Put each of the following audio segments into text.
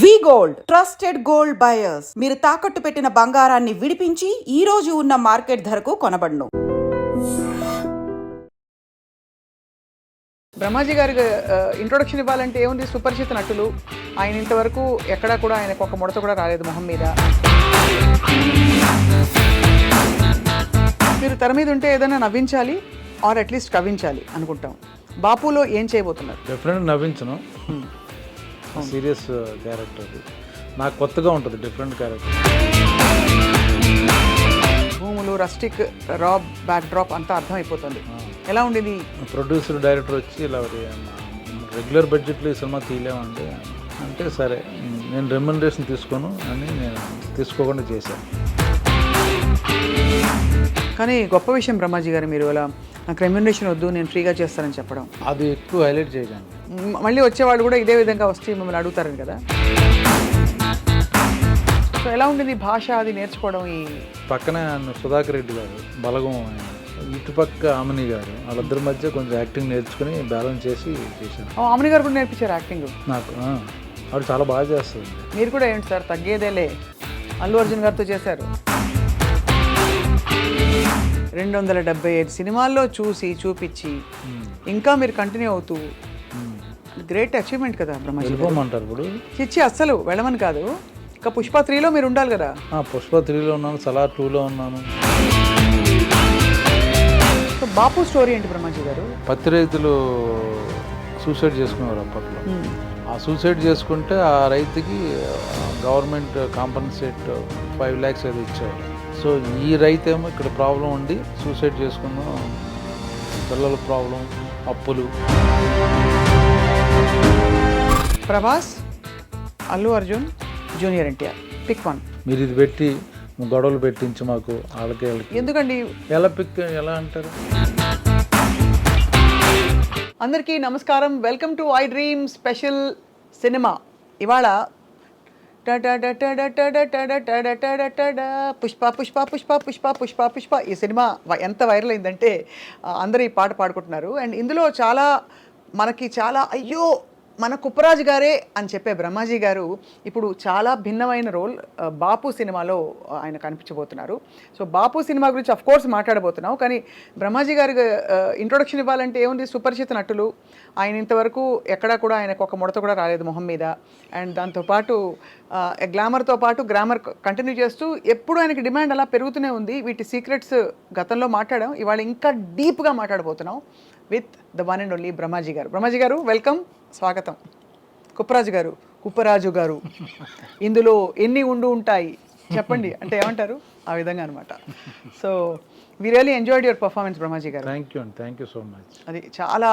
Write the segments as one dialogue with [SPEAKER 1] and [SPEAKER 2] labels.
[SPEAKER 1] వి gold trusted gold buyers మీరు తాకట్టు పెట్టిన బంగారాన్ని విడిపించి ఈ రోజు ఉన్న మార్కెట్ ధరకు కొనబడును.
[SPEAKER 2] బ్రహ్మాజీ గారికి ఇంట్రొడక్షన్ ఇవ్వాలంటే ఏముంది, సుపరిచిత నటులు. ఆయన ఇంతవరకు ఎక్కడా కూడా ఆయనకు ఒక ముడత కూడా రాలేదు మొహం మీద. మీరు తెర మీద ఉంటే ఏదైనా నవ్వించాలి ఆర్ అట్లీస్ట్ కవ్వించాలి అనుకుంటాం. బాపులో ఏం చేయబోతున్నారు?
[SPEAKER 3] డెఫినెట్గా నవ్వించను. సీరియస్ క్యారెక్టర్ అది నాకు కొత్తగా ఉంటుంది, డిఫరెంట్ క్యారెక్టర్.
[SPEAKER 2] భూములు, రస్టిక్, రాబ్, బ్యాక్ డ్రాప్ అంతా అర్థమైపోతుంది. ఎలా ఉండేది?
[SPEAKER 3] ప్రొడ్యూసర్ డైరెక్టర్ వచ్చి ఇలా రెగ్యులర్ బడ్జెట్లో ఈ సినిమా తీయలేమండి అంటే, సరే నేను రెమ్యునరేషన్ తీసుకోను అని నేను తీసుకోకుండా చేశాను.
[SPEAKER 2] కానీ గొప్ప విషయం బ్రహ్మాజీ గారు, మీరు ఇలా నాకు రెమ్యునరేషన్ వద్దు నేను ఫ్రీగా చేస్తానని చెప్పడం.
[SPEAKER 3] అది ఎక్కువ హైలైట్ చేయకండి.
[SPEAKER 2] మళ్ళీ వచ్చేవాళ్ళు కూడా ఇదే విధంగా వస్తే మిమ్మల్ని అడుగుతారని కదా. సో ఎలా ఉండేది భాష అది నేర్చుకోవడం? ఈ
[SPEAKER 3] పక్కనే సుధాకర్ రెడ్డి గారు, బలగం ఆయన, ఇటుపక్క ఆమని గారు, వాళ్ళిద్దరి మధ్య కొంచెం యాక్టింగ్ నేర్చుకుని బ్యాలెన్స్ చేసి చేశాను.
[SPEAKER 2] ఆమని గారు కూడా నేర్పించారు యాక్టింగ్ నాకు.
[SPEAKER 3] ఆవిడ చాలా బాగా చేస్తుంది.
[SPEAKER 2] మీరు కూడా ఏంటి సార్ తగ్గేదేలే, అల్లు అర్జున్ గారితో చేశారు. 275 సినిమాల్లో చూసి చూపించి ఇంకా మీరు కంటిన్యూ అవుతూ, గ్రేట్ అచీవ్మెంట్ కదా బ్రహ్మాజీ.
[SPEAKER 3] వెళ్ళిపోమంటారు ఇప్పుడు?
[SPEAKER 2] చిచ్చి అస్సలు వెళ్ళమని కాదు. ఇంకా పుష్ప 3లో మీరు ఉండాలి కదా.
[SPEAKER 3] పుష్ప 3లో ఉన్నాను, సలార్ 2లో ఉన్నాను.
[SPEAKER 2] సో బాపు స్టోరీ ఏంటి బ్రహ్మాజీ గారు?
[SPEAKER 3] పత్తి రైతులు సూసైడ్ చేసుకునేవారు అప్పట్లో. ఆ సూసైడ్ చేసుకుంటే ఆ రైతుకి గవర్నమెంట్ కాంపన్సేట్ 5 lakhs అది ఇచ్చారు. సో ఈ రైతు ఏమో ఇక్కడ ప్రాబ్లం ఉండి సూసైడ్ చేసుకున్నాం, పిల్లల ప్రాబ్లం, అప్పులు.
[SPEAKER 2] Prabhas, Allu Arjun, junior NTR, pick one.
[SPEAKER 3] మీరు ఇది పెట్టి గొడవలు పెట్టించి మాకు వాళ్ళకి
[SPEAKER 2] ఎందుకండి?
[SPEAKER 3] ఎలా అంటారు?
[SPEAKER 2] అందరికీ నమస్కారం, welcome to I dream special cinema. ఇవాళ పుష్ప పుష్ప పుష్ప పుష్ప పుష్ప పుష్ప ఈ సినిమా ఎంత వైరల్ అయిందంటే అందరూ ఈ పాట పాడుకుంటున్నారు. అండ్ ఇందులో చాలా మనకి చాలా అయ్యో మన కుప్పరాజు గారే అని చెప్పే బ్రహ్మాజీ గారు ఇప్పుడు చాలా భిన్నమైన రోల్ బాపు సినిమాలో ఆయన కనిపించబోతున్నారు. సో బాపు సినిమా గురించి అఫ్కోర్స్ మాట్లాడబోతున్నాం, కానీ బ్రహ్మాజీ గారికి ఇంట్రొడక్షన్ ఇవ్వాలంటే ఏముంది, సుపరిచిత నటులు. ఆయన ఇంతవరకు ఎక్కడా కూడా ఆయనకు ఒక ముడత కూడా రాలేదు మొహం మీద. అండ్ దాంతోపాటు గ్లామర్తో పాటు గ్రామర్ కంటిన్యూ చేస్తూ ఎప్పుడు ఆయనకి డిమాండ్ అలా పెరుగుతూనే ఉంది. వీటి సీక్రెట్స్ గతంలో మాట్లాడాం, ఇవాళ ఇంకా డీప్గా మాట్లాడబోతున్నాం with the one and only Brahmaji గారు. బ్రహ్మాజీ గారు వెల్కమ్, స్వాగతం. కుప్పరాజు గారు ఇందులో ఎన్ని ఉంటాయి చెప్పండి అంటే ఏమంటారు? ఆ విధంగా అనమాట. So we really enjoyed your performance Brahmaji గారు.
[SPEAKER 3] Thank you so much.
[SPEAKER 2] అది చాలా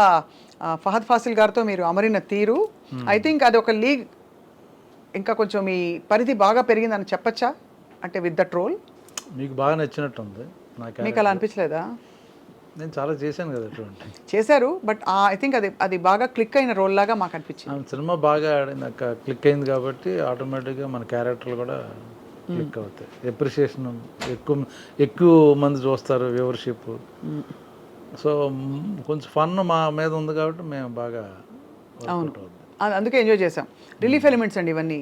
[SPEAKER 2] ఫహద్ ఫాసిల్ గారితో మీరు అమరిన తీరు, ఐ థింక్ అది ఒక లీగ్ ఇంకా కొంచెం మీ పరిధి బాగా పెరిగిందని చెప్పచ్చా? అంటే విత్ దట్ రోల్
[SPEAKER 3] మీకు బాగా నచ్చినట్టుంది.
[SPEAKER 2] మీకు అలా అనిపించలేదా?
[SPEAKER 3] నేను చాలా చేశాను కదా అటువంటి.
[SPEAKER 2] చేశారు, బట్ ఐ థింక్ అది బాగా క్లిక్ అయిన రోల్ లాగా మాకు అనిపించింది.
[SPEAKER 3] సినిమా బాగా నాకు క్లిక్ అయింది కాబట్టి ఆటోమేటిక్గా మన క్యారెక్టర్లు కూడా క్లిక్ అవుతాయి. ఎప్రిషియేషన్ ఎక్కువ మంది చూస్తారు, వ్యూవర్షిప్. సో కొంచెం ఫన్ మా మీద ఉంది కాబట్టి మేము బాగా.
[SPEAKER 2] అవును, అందుకే ఎంజాయ్ చేసాం. రిలీఫ్ ఎలిమెంట్స్ అండి ఇవన్నీ.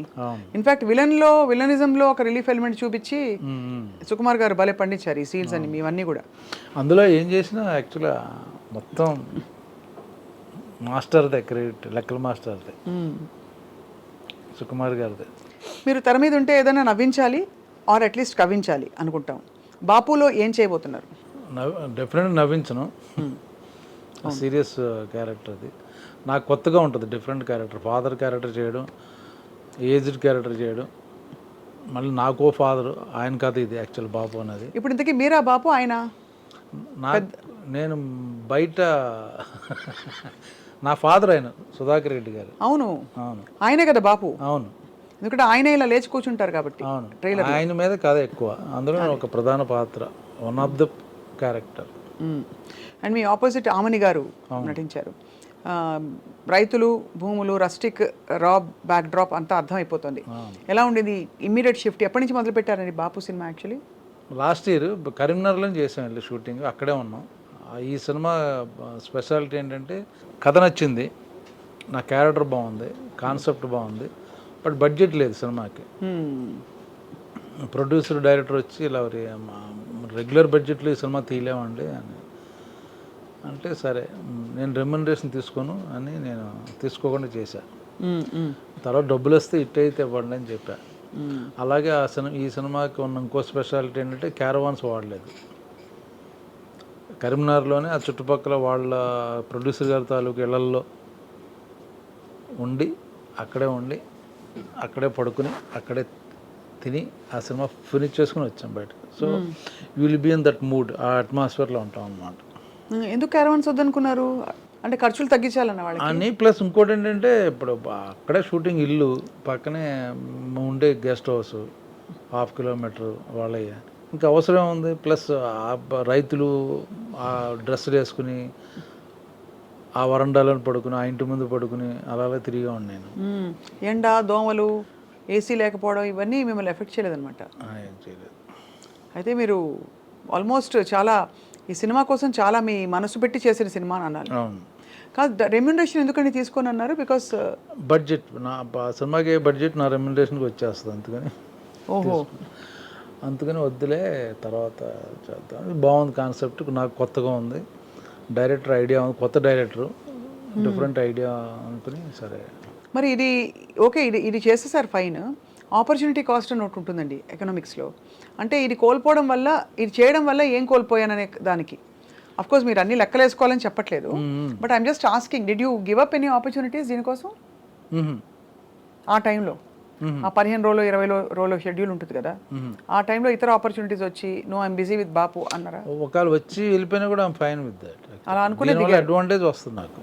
[SPEAKER 2] ఇన్ఫాక్ట్ విలనిజంలో ఒక రిలీఫ్ ఎలిమెంట్ చూపించి సుకుమార్ గారు భలే పండించారు ఈ సీన్స్ అన్ని ఇవన్నీ కూడా.
[SPEAKER 3] అందులో ఏం చేసినా యాక్చువల్గా మొత్తం మాస్టర్దే క్రెడిట్, లెక్కల మాస్టర్దే, సుకుమార్ గారిదే.
[SPEAKER 2] మీరు తెర మీద ఉంటే ఏదైనా నవ్వించాలి ఆర్ అట్లీస్ట్ కవ్వించాలి అనుకుంటాం. బాపులో ఏం చేయబోతున్నారు?
[SPEAKER 3] డెఫినెట్గా నవ్వించను. సీరియస్ క్యారెక్టర్ అది నాకు కొత్తగా ఉంటుంది, డిఫరెంట్ క్యారెక్టర్. ఫాదర్ క్యారెక్టర్ చేయడం, ఏజ్డ్ క్యారెక్టర్ చేయడం, మళ్ళీ నాకో ఫాదర్, ఆయన కథ ఇది యాక్చువల్ బాపు అనేది.
[SPEAKER 2] ఇప్పుడు ఇంతకీ మీరా బాపు ఆయన?
[SPEAKER 3] నేను బయట నా ఫాదర్ ఆయన సుధాకర్ రెడ్డి గారు.
[SPEAKER 2] అవును, ఆయనే కదా బాపు.
[SPEAKER 3] అవును,
[SPEAKER 2] ఎందుకంటే ఆయన ఇలా లేచి కూర్చుంటారు కాబట్టి.
[SPEAKER 3] అవును, ఆయన మీద కథ ఎక్కువ, అందులో ఒక ప్రధాన పాత్ర, one of the character.
[SPEAKER 2] And మీ ఆపోజిట్ ఆమని గారు నటించారు. రైతులు, భూములు, రస్టిక్, రాబ్, బ్యాక్ డ్రాప్ అంతా అర్థమైపోతుంది. ఎలా ఉండేది ఇమ్మీడియట్ షిఫ్ట్? ఎప్పటి నుంచి మొదలు పెట్టారండి బాపు సినిమా? యాక్చువల్లీ
[SPEAKER 3] లాస్ట్ ఇయర్ కరీంనగర్లో చేసాం, వెళ్ళి షూటింగ్ అక్కడే ఉన్నాం. ఈ సినిమా స్పెషాలిటీ ఏంటంటే కథ నచ్చింది, నా క్యారెక్టర్ బాగుంది, కాన్సెప్ట్ బాగుంది, బట్ బడ్జెట్ లేదు సినిమాకి. ప్రొడ్యూసర్ డైరెక్టర్ వచ్చి ఇలా రెగ్యులర్ బడ్జెట్లో ఈ సినిమా తీయలేమండి అని అంటే, సరే నేను రెమ్యునరేషన్ తీసుకోను అని నేను తీసుకోకుండా చేశా. తర్వాత డబ్బులు వస్తే ఇట్ అయితే ఇవ్వండి అని చెప్పా. అలాగే ఈ సినిమాకి ఉన్న ఇంకో స్పెషాలిటీ ఏంటంటే క్యారవాన్స్ వాడలేదు. కరీంనగర్లోనే ఆ చుట్టుపక్కల వాళ్ళ ప్రొడ్యూసర్ గారి తాలూకు ఇళ్లల్లో ఉండి అక్కడే పడుకుని అక్కడే తిని ఆ సినిమా ఫినిష్ చేసుకుని వచ్చాం బయటకు. So you will be in that mood, ఆ అట్మాస్ఫియర్లో ఉంటాం అన్నమాట.
[SPEAKER 2] ఎందుకు క్యారవాన్స్ వద్దనుకున్నారు? అంటే ఖర్చులు తగ్గించాలన్న వాళ్ళకి
[SPEAKER 3] అని. ప్లస్ ఇంకోటి ఏంటంటే ఇప్పుడు అక్కడే షూటింగ్, ఇల్లు పక్కనే ఉండే గెస్ట్ హౌస్ 1/2 కిలోమీటర్ వాళ్ళయ్య, ఇంకా అవసరం ఉంది. ప్లస్ రైతులు ఆ డ్రెస్సులు వేసుకుని ఆ వరండాలో పడుకుని ఆ ఇంటి ముందు పడుకుని అలా తిరిగా ఉన్నాను.
[SPEAKER 2] ఎండ, దోమలు, ఏసీ లేకపోవడం ఇవన్నీ మిమ్మల్ని ఎఫెక్ట్ చేయలేదన్నమాట.
[SPEAKER 3] ఏం చేయలేదు.
[SPEAKER 2] అయితే మీరు ఆల్మోస్ట్ చాలా ఈ సినిమా కోసం చాలా మీ మనసు పెట్టి చేసిన సినిమా అని అన్నారు.
[SPEAKER 3] అవును.
[SPEAKER 2] కాదు, రెమ్యునరేషన్ ఎందుకని తీసుకొని అన్నారు? బికాస్
[SPEAKER 3] బడ్జెట్ నా సినిమాకి బడ్జెట్ నా రెమ్యునరేషన్కి వచ్చేస్తుంది. అందుకని వద్దులే, తర్వాత చేద్దాం. బాగుంది కాన్సెప్ట్, నాకు కొత్తగా ఉంది, డైరెక్టర్ ఐడియా ఉంది, కొత్త డైరెక్టరు, డిఫరెంట్ ఐడియా అనుకుని సరే.
[SPEAKER 2] మరి ఇది ఓకే, ఇది చేసేసారు ఫైన్. ఆపర్చునిటీ కాస్ట్ అని ఒకటి ఉంటుందండి ఎకనామిక్స్లో. అంటే ఇది కోల్పోవడం వల్ల, ఇది చేయడం వల్ల ఏం కోల్పోయాననే దానికి అఫ్కోర్స్ మీరు అన్ని లెక్కలు వేసుకోవాలని చెప్పట్లేదు, but I'm just asking, did you give up any opportunities దీనికోసం ఆ టైంలో? ఆ 15 రోజులు 20 రోజులు షెడ్యూల్ ఉంటుంది కదా, ఆ టైంలో ఇతర ఆపర్చునిటీస్ వచ్చి నో ఐఎమ్ బిజీ విత్ బాపు అన్నారా?
[SPEAKER 3] ఒకవేళ వచ్చి వెళ్ళిపోయినా కూడా ఐఎమ్ ఫైన్ విత్ దట్.
[SPEAKER 2] అలా అనుకునేది
[SPEAKER 3] అడ్వాంటేజ్ వస్తుంది నాకు.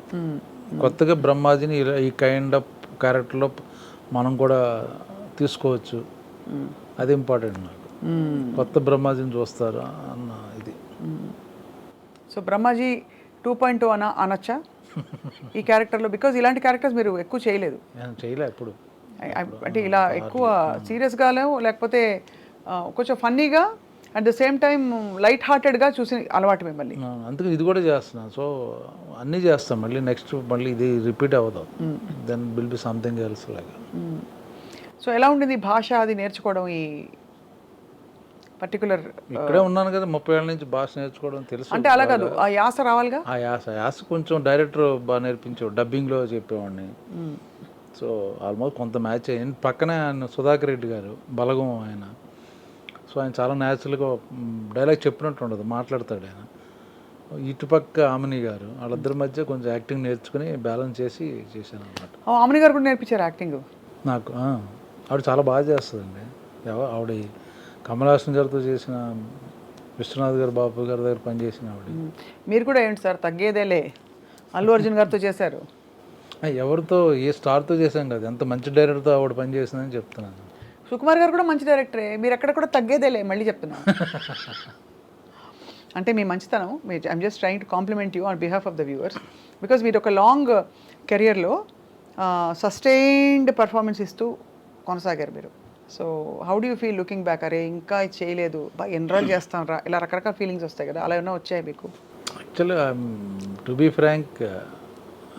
[SPEAKER 3] కొత్తగా బ్రహ్మాజీని ఈ కైండ్ ఆఫ్ క్యారెక్టర్లో మనం కూడా తీసుకోవచ్చు, అది ఇంపార్టెంట్ నాకు. కొత్త బ్రహ్మాజీని చూస్తారు అన్న ఇది.
[SPEAKER 2] సో బ్రహ్మాజీ 2.0 అనొచ్చా ఈ క్యారెక్టర్లో? బికాజ్ ఇలాంటి క్యారెక్టర్స్ మీరు ఎక్కువ చేయలేదు.
[SPEAKER 3] చేయలే ఎప్పుడు.
[SPEAKER 2] అంటే ఇలా ఎక్కువ సీరియస్గానో లేకపోతే కొంచెం ఫన్నీగా at the same time light హార్టెడ్గా చూసి అలవాటు మిమ్మల్ని.
[SPEAKER 3] అందుకే ఇది కూడా చేస్తున్నాను. సో అన్నీ చేస్తాం, మళ్ళీ నెక్స్ట్ మళ్ళీ ఇది రిపీట్ అవ్వదు, then will be something else లాగా.
[SPEAKER 2] సో ఎలా ఉండింది భాష అది నేర్చుకోవడం? ఈ పర్టికులర్
[SPEAKER 3] ఇక్కడే ఉన్నాను కదా 30 ఏళ్ళ నుంచి భాష నేర్చుకోవడం తెలుసు.
[SPEAKER 2] అంటే అలా కాదు, ఆ యాస రావాలిగా.
[SPEAKER 3] ఆ యాస కొంచెం డైరెక్టర్ బాగా నేర్పించాడు, డబ్బింగ్లో చెప్పేవాడిని. సో ఆల్మోస్ట్ కొంత మ్యాచ్ అయ్యింది. పక్కనే ఆయన సుధాకర్ రెడ్డి గారు, బలగం ఆయన. సో ఆయన చాలా న్యాచురల్గా డైలాగ్ చెప్పినట్టు ఉండదు, మాట్లాడతాడు ఆయన. ఇటుపక్క ఆమెని గారు, వాళ్ళిద్దరి మధ్య కొంచెం యాక్టింగ్ నేర్చుకుని బ్యాలెన్స్ చేసి చేశాను అనమాట.
[SPEAKER 2] ఆమెని గారు కూడా నేర్పించారు యాక్టింగ్
[SPEAKER 3] నాకు. ఆవిడ చాలా బాగా చేస్తుందండి. ఆవిడ కమల్ హాసన్ గారితో చేసిన, విశ్వనాథ్ గారు, బాబు గారి దగ్గర పనిచేసిన ఆవిడ.
[SPEAKER 2] మీరు కూడా ఏంటి సార్ తగ్గేదేలే, అల్లు అర్జున్ గారితో చేశారు.
[SPEAKER 3] ఎవరితో, ఏ స్టార్తో చేశాం కదా, ఎంత మంచి డైరెక్టర్తో ఆవిడ పని చేసిందని చెప్తున్నాను.
[SPEAKER 2] సుకుమార్ గారు కూడా మంచి డైరెక్టరే, మీరు ఎక్కడ కూడా తగ్గేదేలే మళ్ళీ చెప్తున్నాను. అంటే మీ మంచితనం, I'm just trying to complement you on behalf of the viewers, because మీరు ఒక లాంగ్ కెరియర్లో సస్టైన్డ్ పర్ఫార్మెన్స్ ఇస్తూ కొనసాగారు మీరు. So how do you feel looking back? అరే ఇంకా ఇది చేయలేదు, బాగా ఎన్రోల్ చేస్తాం రా, ఇలా రకరకాల ఫీలింగ్స్ వస్తాయి కదా, అలా ఏమైనా వచ్చాయి మీకు?
[SPEAKER 3] యాక్చువల్గా to be frank,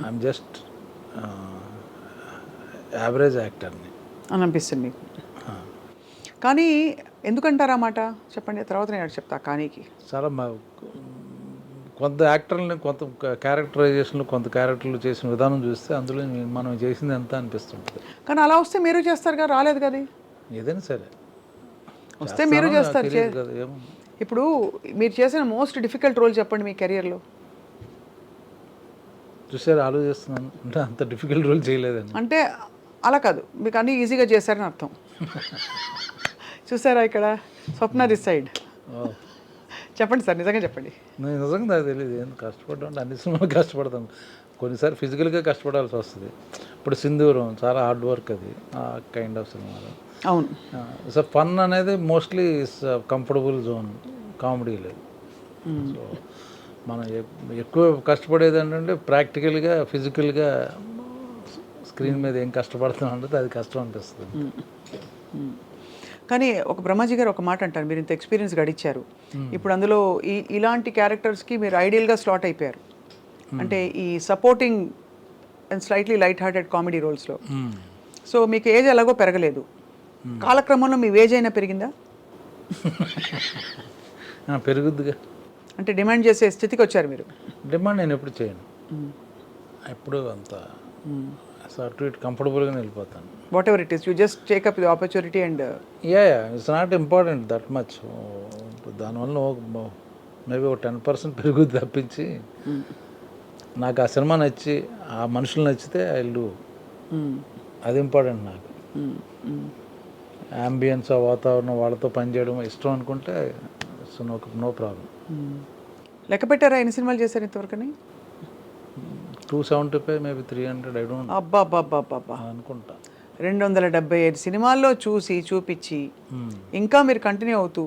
[SPEAKER 3] I'm just average యాక్టర్ని
[SPEAKER 2] అని అనిపిస్తుంది మీకు. కానీ ఎందుకంటారా మాట చెప్పండి, తర్వాత నేను చెప్తా. కానీకి
[SPEAKER 3] చాలా కొంత యాక్టర్లని, కొంత క్యారెక్టరైజేషన్లు, కొంత క్యారెక్టర్లు చేసిన విధానం చూస్తే అందులో మనం చేసింది ఎంత అనిపిస్తుంటుంది.
[SPEAKER 2] కానీ అలా వస్తే మీరు చేస్తారు కదా, రాలేదు కదా.
[SPEAKER 3] ఏదైనా సరే
[SPEAKER 2] వస్తే మీరు చేస్తారు. ఇప్పుడు మీరు చేసిన మోస్ట్ డిఫికల్ట్ రోల్ చెప్పండి మీ కెరియర్లో.
[SPEAKER 3] చూసారు, ఆలోచిస్తున్నాను. అంటే అంత డిఫికల్ట్ రోల్ చేయలేదండి.
[SPEAKER 2] అంటే అలా కాదు, మీకు అన్నీ ఈజీగా చేశారని అర్థం. చూసారా ఇక్కడ స్వప్న దిస్ సైడ్. చెప్పండి సార్, నిజంగా చెప్పండి.
[SPEAKER 3] నేను నిజంగా నాకు తెలియదు, ఏం కష్టపడ్డా అంటే అన్ని సినిమాలు కష్టపడతాను. కొన్నిసార్లు ఫిజికల్గా కష్టపడాల్సి వస్తుంది. ఇప్పుడు సింధూరం చాలా హార్డ్ వర్క్, అది ఆ కైండ్ ఆఫ్ సినిమాలో.
[SPEAKER 2] అవును.
[SPEAKER 3] సో ఫన్ అనేది మోస్ట్లీ కంఫర్టబుల్ జోన్, కామెడీ లేదు. సో మనం ఎక్కువ కష్టపడేది ఏంటంటే ప్రాక్టికల్గా, ఫిజికల్గా స్క్రీన్ మీద ఏం కష్టపడుతున్నాం అంటే అది కష్టం అనిపిస్తుంది.
[SPEAKER 2] కానీ ఒక బ్రహ్మాజీ గారు ఒక మాట అంటారు, మీరు ఇంత ఎక్స్పీరియన్స్ గడిచారు, ఇప్పుడు అందులో ఇలాంటి క్యారెక్టర్స్కి మీరు ఐడియల్గా స్లాట్ అయిపోయారు. అంటే ఈ supporting and slightly light hearted comedy రోల్స్లో. సో మీకు ఏజ్ ఎలాగో పెరగలేదు, కాలక్రమంలో మీ ఏజ్ అయినా పెరిగిందా?
[SPEAKER 3] పెరుగుద్దిగా.
[SPEAKER 2] అంటే డిమాండ్ చేసే స్థితికి వచ్చారు మీరు?
[SPEAKER 3] డిమాండ్ నేను ఎప్పుడు చేయను, ఎప్పుడు అంత అటు ఇటు కంఫర్టబుల్గానే వెళ్ళిపోతాను.
[SPEAKER 2] What ever it is, you just take up the opportunity and
[SPEAKER 3] yeah it's not important that much. దానివల్ల మేబీ ఒక 10% పెరుగుద్ది తప్పించి, నాకు ఆ సినిమా నచ్చి ఆ మనుషులు నచ్చితే ఐ విల్ డూ, అది ఇంపార్టెంట్ నాకు. అంబియన్స్, ఆ వాతావరణం, వాళ్ళతో పనిచేయడం ఇష్టం అనుకుంటే నో ప్రాబ్లం.
[SPEAKER 2] లెక్క పెట్టారా ఎన్ని సినిమాలు చేశారు ఇంతవరకని?
[SPEAKER 3] 275 మేబీ 300, ఐ డోంట్
[SPEAKER 2] అబ్బా
[SPEAKER 3] అనుకుంటా.
[SPEAKER 2] 275 సినిమాల్లో చూపించి ఇంకా మీరు కంటిన్యూ అవుతూ,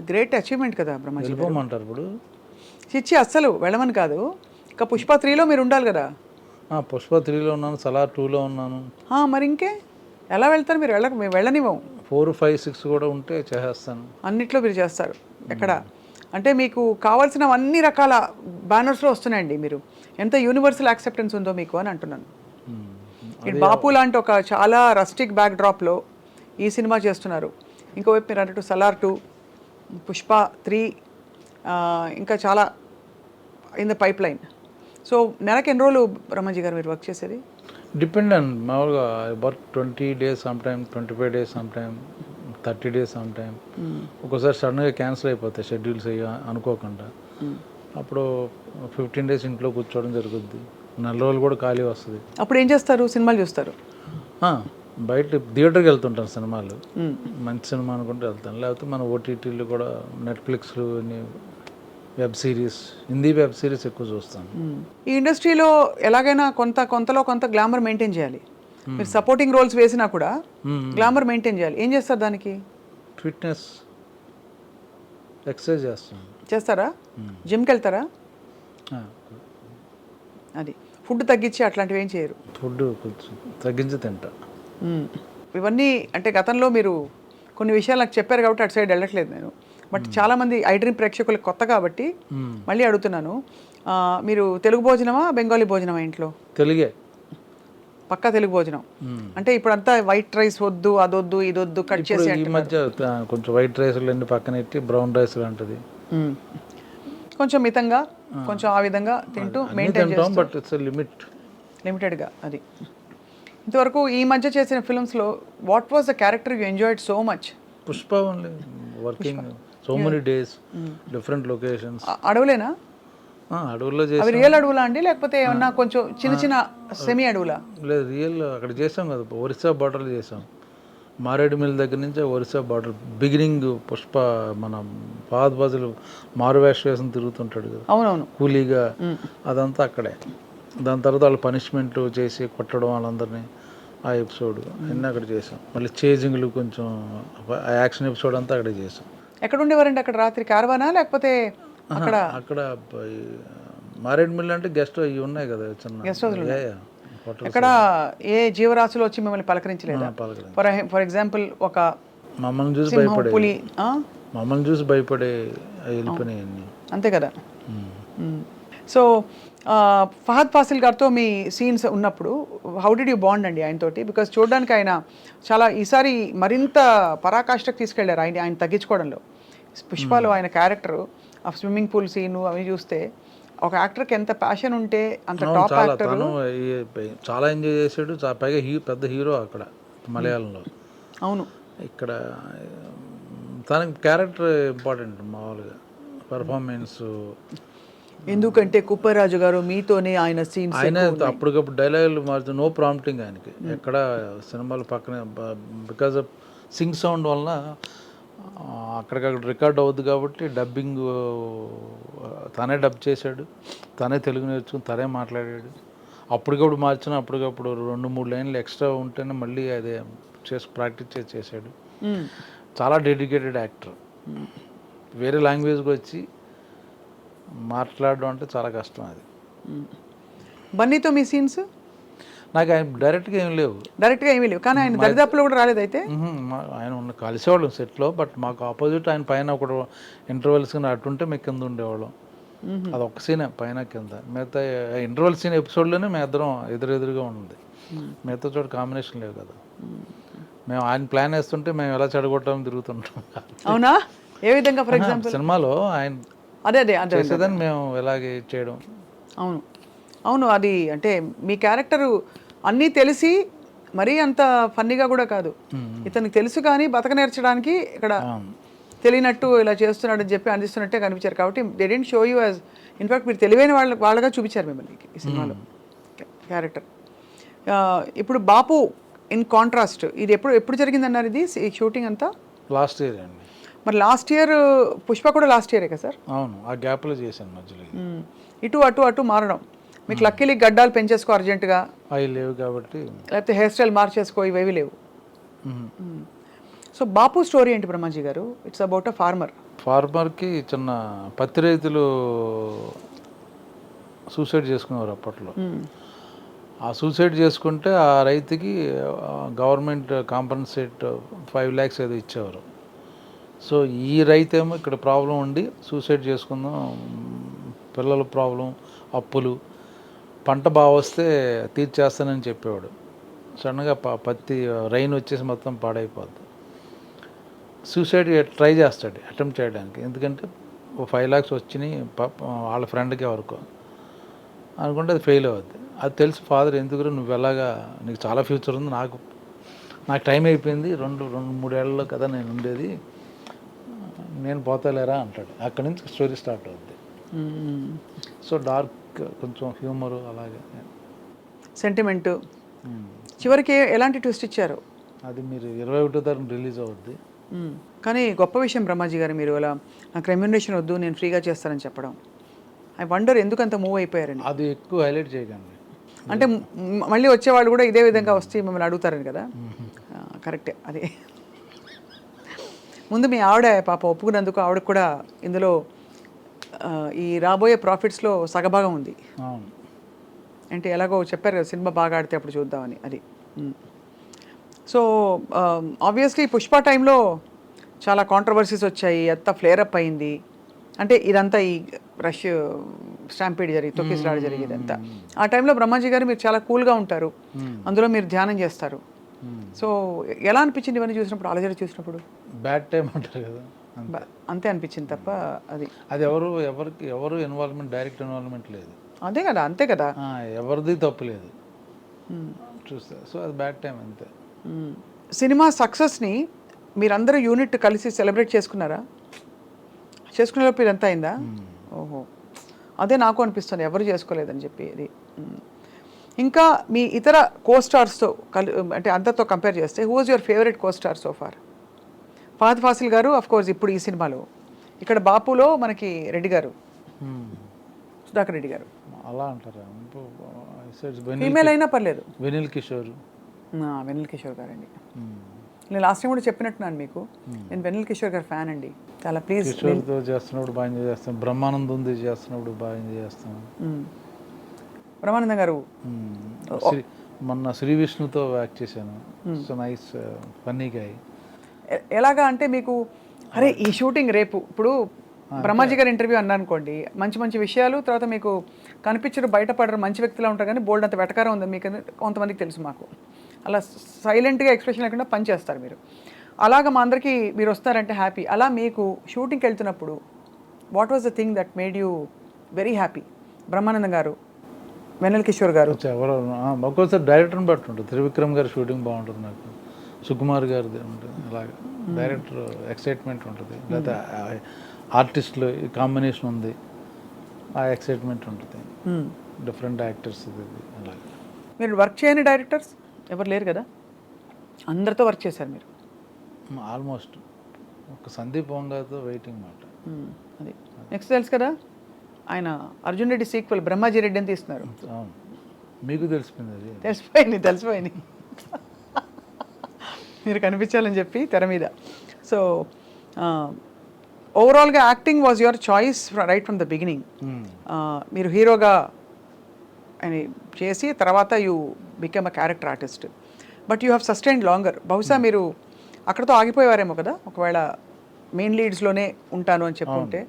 [SPEAKER 2] గ్రేట్ అచీవ్మెంట్ కదా బ్రహ్మాజీ.
[SPEAKER 3] వెళ్ళిపోమంటారు ఇప్పుడు?
[SPEAKER 2] చిచ్చి అస్సలు వెళ్ళమని కాదు, ఇంకా పుష్ప 3లో మీరు ఉండాలి కదా.
[SPEAKER 3] పుష్ప 3లో ఉన్నాను, సలార్ 2లో ఉన్నాను.
[SPEAKER 2] మరి ఇంకే ఎలా వెళ్తారు మీరు? మేము వెళ్ళనివ్వం.
[SPEAKER 3] 4, 5, 6 కూడా ఉంటే చేసేస్తాను.
[SPEAKER 2] అన్నిట్లో మీరు చేస్తారు. ఎక్కడ అంటే మీకు కావాల్సిన అన్ని రకాల బ్యానర్స్లో వస్తున్నాయండి. మీరు ఎంత యూనివర్సల్ యాక్సెప్టెన్స్ ఉందో మీకు అని అంటున్నాను. ఇటు బాపు లాంటి ఒక చాలా రస్టిక్ బ్యాక్ డ్రాప్లో ఈ సినిమా చేస్తున్నారు, ఇంకోవైపు మీరు అన్నట్టు సలార్ 2, పుష్ప 3, ఇంకా చాలా in the pipe line. So నెలకి ఎన్ని రోజులు బ్రహ్మాజీ గారు మీరు వర్క్ చేసేది?
[SPEAKER 3] డిపెండ్ అండ్ మామూలుగా work 20 days some time, 25 days some time, 30 days some time. ఒక్కోసారి సడన్గా క్యాన్సిల్ అయిపోతాయి షెడ్యూల్స్ అనుకోకుండా, అప్పుడు 15 days ఇంట్లో కూర్చోవడం జరుగుద్ది. 4 రోజులు కూడా ఖాళీ వస్తుంది.
[SPEAKER 2] అప్పుడు ఏం చేస్తారు? సినిమాలు చూస్తారు?
[SPEAKER 3] బయట థియేటర్కి వెళ్తుంటాను, సినిమాలు మంచి సినిమా అనుకుంటే వెళ్తాను, లేకపోతే మన ఓటీటీలు కూడా, నెట్ఫ్లిక్స్లు, web series, Hindi web series ఎక్కువ చూస్తాను.
[SPEAKER 2] ఈ ఇండస్ట్రీలో ఎలాగైనా కొంతలో కొంత గ్లామర్ మెయింటైన్ చేయాలి. మీరు సపోర్టింగ్ రోల్స్ వేసినా కూడా గ్లామర్ మెయింటైన్ చేయాలి. ఏం చేస్తారు దానికి?
[SPEAKER 3] ఫిట్నెస్, ఎక్సర్సైజ్ చేస్తాను.
[SPEAKER 2] చేస్తారా? జిమ్కి వెళ్తారా? అది ఫుడ్ తగ్గించి అట్లాంటివి ఏం చేయరు?
[SPEAKER 3] ఫుడ్ కొంచెం తగ్గించి తింటా.
[SPEAKER 2] ఇవన్నీ అంటే గతంలో మీరు కొన్ని విషయాలు నాకు చెప్పారు కాబట్టి అటు సైడ్ వెళ్ళట్లేదు నేను. బట్ చాలామంది ఐ డ్రీమ్ ప్రేక్షకులకు కొత్త కాబట్టి మళ్ళీ అడుగుతున్నాను, మీరు తెలుగు భోజనమా బెంగాలీ భోజనమా ఇంట్లో?
[SPEAKER 3] తెలుగే,
[SPEAKER 2] పక్కా తెలుగు భోజనం. అంటే ఇప్పుడు అంతా వైట్ రైస్ వద్దు, అదొద్దు, ఇదొద్దు, కట్ చేసి.
[SPEAKER 3] ఈ మధ్య కొంచెం వైట్ రైస్లు అన్ని పక్కన పెట్టి బ్రౌన్ రైస్ లాంటిది
[SPEAKER 2] కొంచెం మితంగా, కొంచెం ఆ విధంగా తింటూ మెయింటైన్ చేస్తాం.
[SPEAKER 3] బట్ ఇట్స్
[SPEAKER 2] లిమిటెడ్గా. అది ఇంతవరకు ఈ మధ్య చేసిన ఫిల్మ్స్లో what was the character you enjoyed so much?
[SPEAKER 3] Pushpa only, working so many days, different locations.
[SPEAKER 2] అడవులేనా?
[SPEAKER 3] అడవుల్లో
[SPEAKER 2] అవి
[SPEAKER 3] చేసాం.
[SPEAKER 2] రియల్ అడవులా అండి, లేకపోతే ఏమన్నా కొంచెం చిన్న చిన్న సెమీ అడవులా?
[SPEAKER 3] లేదు, రియల్ అక్కడ చేసాం కదా, ఒరిస్సా బార్డర్లో చేసాం. మారేడుమిల్ దగ్గర నుంచి ఒరిస్సా బార్డర్ బిగినింగ్. పుష్ప మన ఫహద్ ఫాజిల్ మారువేష వేసం తిరుగుతుంటాడు కదా,
[SPEAKER 2] అవునవును,
[SPEAKER 3] కూలీగా, అదంతా అక్కడే. దాని తర్వాత వాళ్ళు పనిష్మెంట్ చేసి కొట్టడం వాళ్ళందరినీ, ఆ ఎపిసోడ్ అన్నీ అక్కడ చేసాం. మళ్ళీ చేజింగ్లు, కొంచెం యాక్షన్ ఎపిసోడ్ అంతా అక్కడే చేసాం.
[SPEAKER 2] ఎక్కడ ఉండేవారండి అక్కడ రాత్రి? కార్వానా లేకపోతే అక్కడ?
[SPEAKER 3] అక్కడ మారేడుమిల్ అంటే గెస్ట్ అవి ఉన్నాయి కదా, చిన్న
[SPEAKER 2] గెస్ట్ హౌస్లు. ఎక్కడ ఏ జీవరాశులు వచ్చి మిమ్మల్ని పలకరించలేదా? ఫర్ ఎగ్జాంపుల్ ఒక
[SPEAKER 3] మమ్మల్ని చూసి భయపడే, మమ్మల్ని చూసి భయపడే వెళ్ళిపోయినాయి.
[SPEAKER 2] అంతే కదా. సో ఫహద్ ఫాసిల్ గారితో మీ సీన్స్ ఉన్నప్పుడు హౌ డిడ్ యూ బాండ్ అండి ఆయనతోటి? బికాస్ చూడడానికి ఆయన చాలా ఈసారి మరింత పరాకాష్ఠకు తీసుకెళ్లారు ఆయన తగ్గించుకోవడంలో. పుష్పలో ఆయన క్యారెక్టర్, ఆ స్విమ్మింగ్ పూల్ సీను అవి చూస్తే ఒక యాక్టర్కి ఎంత ప్యాషన్ ఉంటే అంత టాప్ యాక్టర్.
[SPEAKER 3] చాలా ఎంజాయ్ చేసాడు, పైగా పెద్ద హీరో అక్కడ మలయాళంలో.
[SPEAKER 2] అవును,
[SPEAKER 3] ఇక్కడ తనకి క్యారెక్టర్ ఇంపార్టెంట్, మామూలుగా పెర్ఫార్మెన్స్.
[SPEAKER 2] ఎందుకంటే కుప్పరాజు గారు మీతోనే ఆయన సీన్స్,
[SPEAKER 3] ఆయన అప్పటికప్పుడు డైలాగులు మారుతూ, నో ప్రాంప్టింగ్ ఆయనకి ఎక్కడ సినిమాలు పక్కనే. బికాజ్ ఆఫ్ సింగ్ సౌండ్ వలన అక్కడికక్కడ రికార్డ్ అవుద్ది కాబట్టి డబ్బింగ్ తనే డబ్ చేశాడు, తనే తెలుగు నేర్చుకుని తనే మాట్లాడాడు. అప్పటికప్పుడు మార్చిన, అప్పటికప్పుడు 2-3 లైన్లు ఎక్స్ట్రా ఉంటేనే మళ్ళీ అదే ప్రాక్టీస్ చేసాడు. చాలా డెడికేటెడ్ యాక్టర్. వేరే లాంగ్వేజ్కి వచ్చి మాట్లాడడం అంటే చాలా కష్టం అది.
[SPEAKER 2] బన్నీతో మీ సీన్స్?
[SPEAKER 3] నాకు ఆయన డైరెక్ట్గా ఏం లేవు,
[SPEAKER 2] కానీ ఆయన దరిదాపులో కూడా రాలేదు. అయితే
[SPEAKER 3] ఆయన కలిసేవాళ్ళం సెట్లో, బట్ మాకు ఆపోజిట్ ఆయన పైన ఒక ఇంటర్వెల్స్ అటుంటే మేము కింద ఉండేవాళ్ళం. అది ఒక్క సీనే పైన కింద. మిగతా ఇంటర్వెల్ సీన్ ఎపిసోడ్లోనే మేము ఇద్దరం ఎదురుగా ఉంది. మిగతా చోట కాంబినేషన్ లేవు కదా. మేము ఆయన ప్లాన్ వేస్తుంటే మేము ఎలా చెడగొట్టామని తిరుగుతుంటాం.
[SPEAKER 2] అవునా? ఏ విధంగా? ఫర్ ఎగ్జాంపుల్
[SPEAKER 3] సినిమాలో ఆయన
[SPEAKER 2] అదే
[SPEAKER 3] చేసేదని మేము ఎలాగే చేయడం.
[SPEAKER 2] అవును అవును, అది అంటే మీ క్యారెక్టరు అన్నీ తెలిసి మరీ అంత ఫన్నీగా కూడా కాదు. ఇతనికి తెలుసు కానీ బతక నేర్చడానికి ఇక్కడ తెలియనట్టు ఇలా చేస్తున్నాడు అని చెప్పి అందిస్తున్నట్టే కనిపించారు. కాబట్టి they didn't show you as, in fact మీరు తెలివైన వాళ్ళగా చూపించారు మిమ్మల్ని ఈ సినిమాలో క్యారెక్టర్. ఇప్పుడు బాపు ఇన్ కాంట్రాస్ట్, ఇది ఎప్పుడు జరిగిందన్నారు ఇది షూటింగ్ అంతా?
[SPEAKER 3] లాస్ట్ ఇయర్ అండి.
[SPEAKER 2] మరి లాస్ట్ ఇయర్ పుష్ప కూడా లాస్ట్ ఇయరే కదా సార్?
[SPEAKER 3] అవును, ఆ గ్యాప్లో చేశాను మధ్యలో.
[SPEAKER 2] ఇటు అటు మారడం, మీకు లక్కీలీ గడ్డాలు పెంచేసుకో అర్జెంటుగా,
[SPEAKER 3] అవి లేవు కాబట్టి,
[SPEAKER 2] లేకపోతే హెయిర్ స్టైల్ మార్చేసుకో, ఇవేవి లేవు. సో బాపు స్టోరీ ఏంటి బ్రహ్మాజీ గారు? ఇట్స్ అబౌట్ అ
[SPEAKER 3] ఫార్మర్కి చిన్న పత్తి రైతులు సూసైడ్ చేసుకునేవారు అప్పట్లో. ఆ సూసైడ్ చేసుకుంటే ఆ రైతుకి గవర్నమెంట్ కాంపన్సేట్ 5 lakhs ఏదో ఇచ్చేవారు. సో ఈ రైతు ఏమో ఇక్కడ ప్రాబ్లం ఉండి సూసైడ్ చేసుకుందాం, పిల్లల ప్రాబ్లం, అప్పులు, పంట బాగా వస్తే తీర్చేస్తానని చెప్పేవాడు. సడన్గా పత్తి రైన్ వచ్చేసి మొత్తం పాడైపోద్ది. సూసైడ్ ట్రై చేస్తాడు, అటెంప్ట్ చేయడానికి. ఎందుకంటే 5 lakhs వచ్చినాయి వాళ్ళ ఫ్రెండ్కి ఎవరికో అనుకుంటే అది ఫెయిల్ అవుద్ది. అది తెలిసి ఫాదర్, ఎందుకు నువ్వు ఎలాగా, నీకు చాలా ఫ్యూచర్ ఉంది, నాకు టైం అయిపోయింది, 2-3 ఏళ్ళలో కదా నేను ఉండేది, నేను పోతలేరా అంటాడు. అక్కడి నుంచి స్టోరీ స్టార్ట్ అవుద్ది. సో డార్క్, కొంచెం హ్యూమరు, అలాగే
[SPEAKER 2] సెంటిమెంటు. చివరికి ఎలాంటి ట్విస్ట్ ఇచ్చారు?
[SPEAKER 3] అది మీరు 21వ తారీఖు రిలీజ్ అవుద్ది.
[SPEAKER 2] కానీ గొప్ప విషయం బ్రహ్మాజీ గారు, మీరు అలా నాకు రెమ్యూనరేషన్ వద్దు, నేను ఫ్రీగా చేస్తానని చెప్పడం. ఐ వండర్ ఎందుకు అంత మూవ్ అయిపోయారని.
[SPEAKER 3] అది ఎక్కువ హైలైట్ చేయకండి.
[SPEAKER 2] అంటే మళ్ళీ వచ్చేవాళ్ళు కూడా ఇదే విధంగా వస్తే మిమ్మల్ని అడుగుతారని కదా. కరెక్టే అది. ముందు మీ ఆవిడ పాప ఒప్పుకున్నందుకు ఆవిడకు కూడా ఇందులో ఈ రాబోయే ప్రాఫిట్స్లో సగభాగం ఉంది. అంటే ఎలాగో చెప్పారు కదా, సినిమా బాగా ఆడితే అప్పుడు చూద్దామని. అది సో ఆబ్వియస్లీ పుష్ప టైంలో చాలా కాంట్రవర్సీస్ వచ్చాయి, అంత ఫ్లేరప్ అయింది. అంటే ఇదంతా ఈ రష్ స్టాంపీడ్ జరిగి తొక్కిసలాట జరిగేది అంతా. ఆ టైంలో బ్రహ్మాజీ గారు మీరు చాలా కూల్గా ఉంటారు, అందులో మీరు ధ్యానం చేస్తారు. సో ఎలా అనిపించింది ఇవన్నీ చూసినప్పుడు, అలజడి చూసినప్పుడు?
[SPEAKER 3] బ్యాడ్ టైం అంటారు కదా,
[SPEAKER 2] అంతే అనిపించింది తప్ప
[SPEAKER 3] అది ఎవరు ఇన్వాల్వ్మెంట్, డైరెక్ట్ ఇన్వాల్వ్మెంట్ లేదు.
[SPEAKER 2] అదే కదా, అంతే కదా,
[SPEAKER 3] ఎవరిది తప్పు లేదు చూస్తే. సో అది బ్యాడ్ టైం అంతే.
[SPEAKER 2] సినిమా సక్సెస్ని మీరందరూ యూనిట్ కలిసి సెలబ్రేట్ చేసుకున్నారా? చేసుకునేలోపు ఇదంతా అయిందా? ఓహో, అదే నాకు అనిపిస్తుంది, ఎవరు చేసుకోలేదని చెప్పి. అది ఇంకా మీ ఇతర కోస్టార్స్తో అంటే అందరితో కంపేర్ చేస్తే who was your favourite costar so far? Fahadh Faasil గారు అఫ్ కోర్స్ ఇప్పుడు ఈ సినిమాలో, ఇక్కడ బాపులో మనకి రెడ్డి గారు, సుధాకర్ రెడ్డి గారు.
[SPEAKER 3] అలా అంటారా?
[SPEAKER 2] ఫీమేల్ అయినా పర్లేదు.
[SPEAKER 3] వెనిల్ కిషోర్
[SPEAKER 2] గారండి. నేను లాస్ట్ టైం కూడా చెప్పినట్టున్నాను మీకు, నేను వెనిల్ కిషోర్ గారు ఫ్యాన్ అండి చాలా. ప్లీజ్,
[SPEAKER 3] కిషోర్తో చేస్తున్నప్పుడు బాగా ఎంజాయ్ చేస్తాం, బ్రహ్మానందం చేస్తున్నప్పుడు బాగా ఎంజాయ్ చేస్తాం.
[SPEAKER 2] బ్రహ్మానందం గారు
[SPEAKER 3] మొన్న శ్రీ విష్ణుతో యాక్ట్ చేశాను. So nice, funny guy.
[SPEAKER 2] ఎలాగా అంటే మీకు, అరే ఈ షూటింగ్ రేపు, ఇప్పుడు బ్రహ్మాజీ గారి ఇంటర్వ్యూ అన్నా అనుకోండి, మంచి మంచి విషయాలు, తర్వాత మీకు కనిపించరు, బయటపడరు, మంచి వ్యక్తిలా ఉంటారు, కానీ బోల్డ్ అంత వెటకారం ఉంది మీకు, కొంతమందికి తెలుసు. మాకు అలా సైలెంట్గా ఎక్స్ప్రెషన్ లేకుండా పని చేస్తారు మీరు. అలాగా మా అందరికీ మీరు వస్తారంటే హ్యాపీ. అలా మీకు షూటింగ్కి వెళ్తున్నప్పుడు what was the thing that made you very happy? Brahmanandam గారు, వెన్నెల కిషోర్ గారు,
[SPEAKER 3] ఎవరు ఒక్కోసారి డైరెక్టర్ని బట్టి ఉంటుంది. త్రివిక్రమ్ గారి షూటింగ్ బాగుంటుంది నాకు, సుకుమార్ గారిది ఉంటుంది. అలాగే డైరెక్టర్ ఎక్సైట్మెంట్ ఉంటుంది, లేదా ఆర్టిస్టులు కాంబినేషన్ ఉంది, ఆ ఎక్సైట్మెంట్ ఉంటుంది. డిఫరెంట్ యాక్టర్స్ అలాగే.
[SPEAKER 2] మీరు వర్క్ చేయని డైరెక్టర్స్ ఎవరు లేరు కదా, అందరితో వర్క్ చేశారు మీరు
[SPEAKER 3] ఆల్మోస్ట్. ఒక సందీప్ వంగాతో వెయిటింగ్ మాట.
[SPEAKER 2] అది నెక్స్ట్ తెలుసు కదా, ఆయన అర్జున్ రెడ్డి సీక్వెల్ బ్రహ్మాజీ రెడ్డి అని తీస్తున్నారు.
[SPEAKER 3] అవును, మీకు తెలిసిపోయింది. అది
[SPEAKER 2] తెలిసిపోయింది మీరు కనిపించాలని చెప్పి తెర మీద. సో ఓవరాల్గా acting was your choice right from the beginning. మీరు హీరోగా అని చేసి తర్వాత you become a character artist, but you have sustained longer. బహుశా మీరు అక్కడతో ఆగిపోయేవారేమో కదా, ఒకవేళ మెయిన్ లీడ్స్లోనే ఉంటాను అని చెప్పుంటే.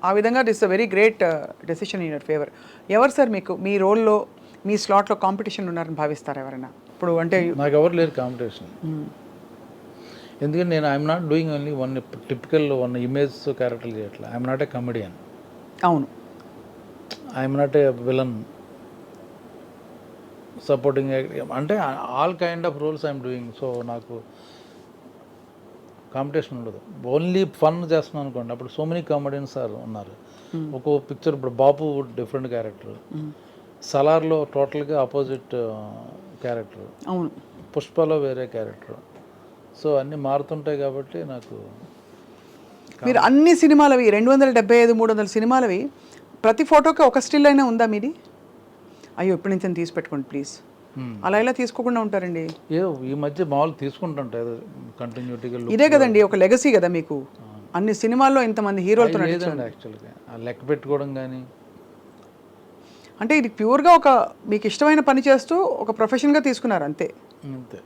[SPEAKER 2] ఆ విధంగా this a very great decision in your favour. ఎవరు సార్ మీకు మీ రోల్లో మీ స్లాట్లో కాంపిటీషన్ ఉన్నారని భావిస్తారు ఎవరైనా ఇప్పుడు అంటే
[SPEAKER 3] నాకు ఎవరు లేరు కాంపిటీషన్. ఎందుకంటే నేను I'm not doing only one typical one image character చేయట్లా. ఐఎమ్ నాట్ ఏ కమెడియన్,
[SPEAKER 2] అవును,
[SPEAKER 3] I'm not a villain, supporting, అంటే all kind of roles I'm doing. So నాకు కాంపిటీషన్ ఉండదు. ఓన్లీ ఫన్ చేస్తున్నాను అనుకోండి, అప్పుడు సో మెనీ కామెడియన్స్ ఉన్నారు. ఒక్కో పిక్చర్ ఇప్పుడు బాపు డిఫరెంట్ క్యారెక్టర్, సలార్లో టోటల్గా ఆపోజిట్ క్యారెక్టర్,
[SPEAKER 2] అవును.
[SPEAKER 3] పుష్పలో వేరే క్యారెక్టర్. సో అన్నీ మారుతుంటాయి కాబట్టి నాకు
[SPEAKER 2] మీరు అన్ని సినిమాలవి 275 300 సినిమాలవి ప్రతి ఫోటోకి ఒక స్టిల్ అయినా ఉందా మీది? అయ్యో ఇప్పుడు నుంచి తీసి పెట్టుకోండి ప్లీజ్, అలా ఇలా తీసుకోకుండా ఉంటారండి.
[SPEAKER 3] ఏ ఈ మధ్య మామూలు తీసుకుంటుంటా ఏదో కంటిన్యూటీగా.
[SPEAKER 2] ఇదే కదండి ఒక లెగసీ కదా మీకు, అన్ని సినిమాల్లో ఇంతమంది హీరోలతో
[SPEAKER 3] లేదండి యాక్చువల్గా ఆ లెక్క పెట్టుకోవడం కానీ.
[SPEAKER 2] అంటే ఇది ప్యూర్గా ఒక మీకు ఇష్టమైన పని చేస్తూ ఒక ప్రొఫెషన్గా తీసుకున్నారు అంతే.
[SPEAKER 3] అంతే,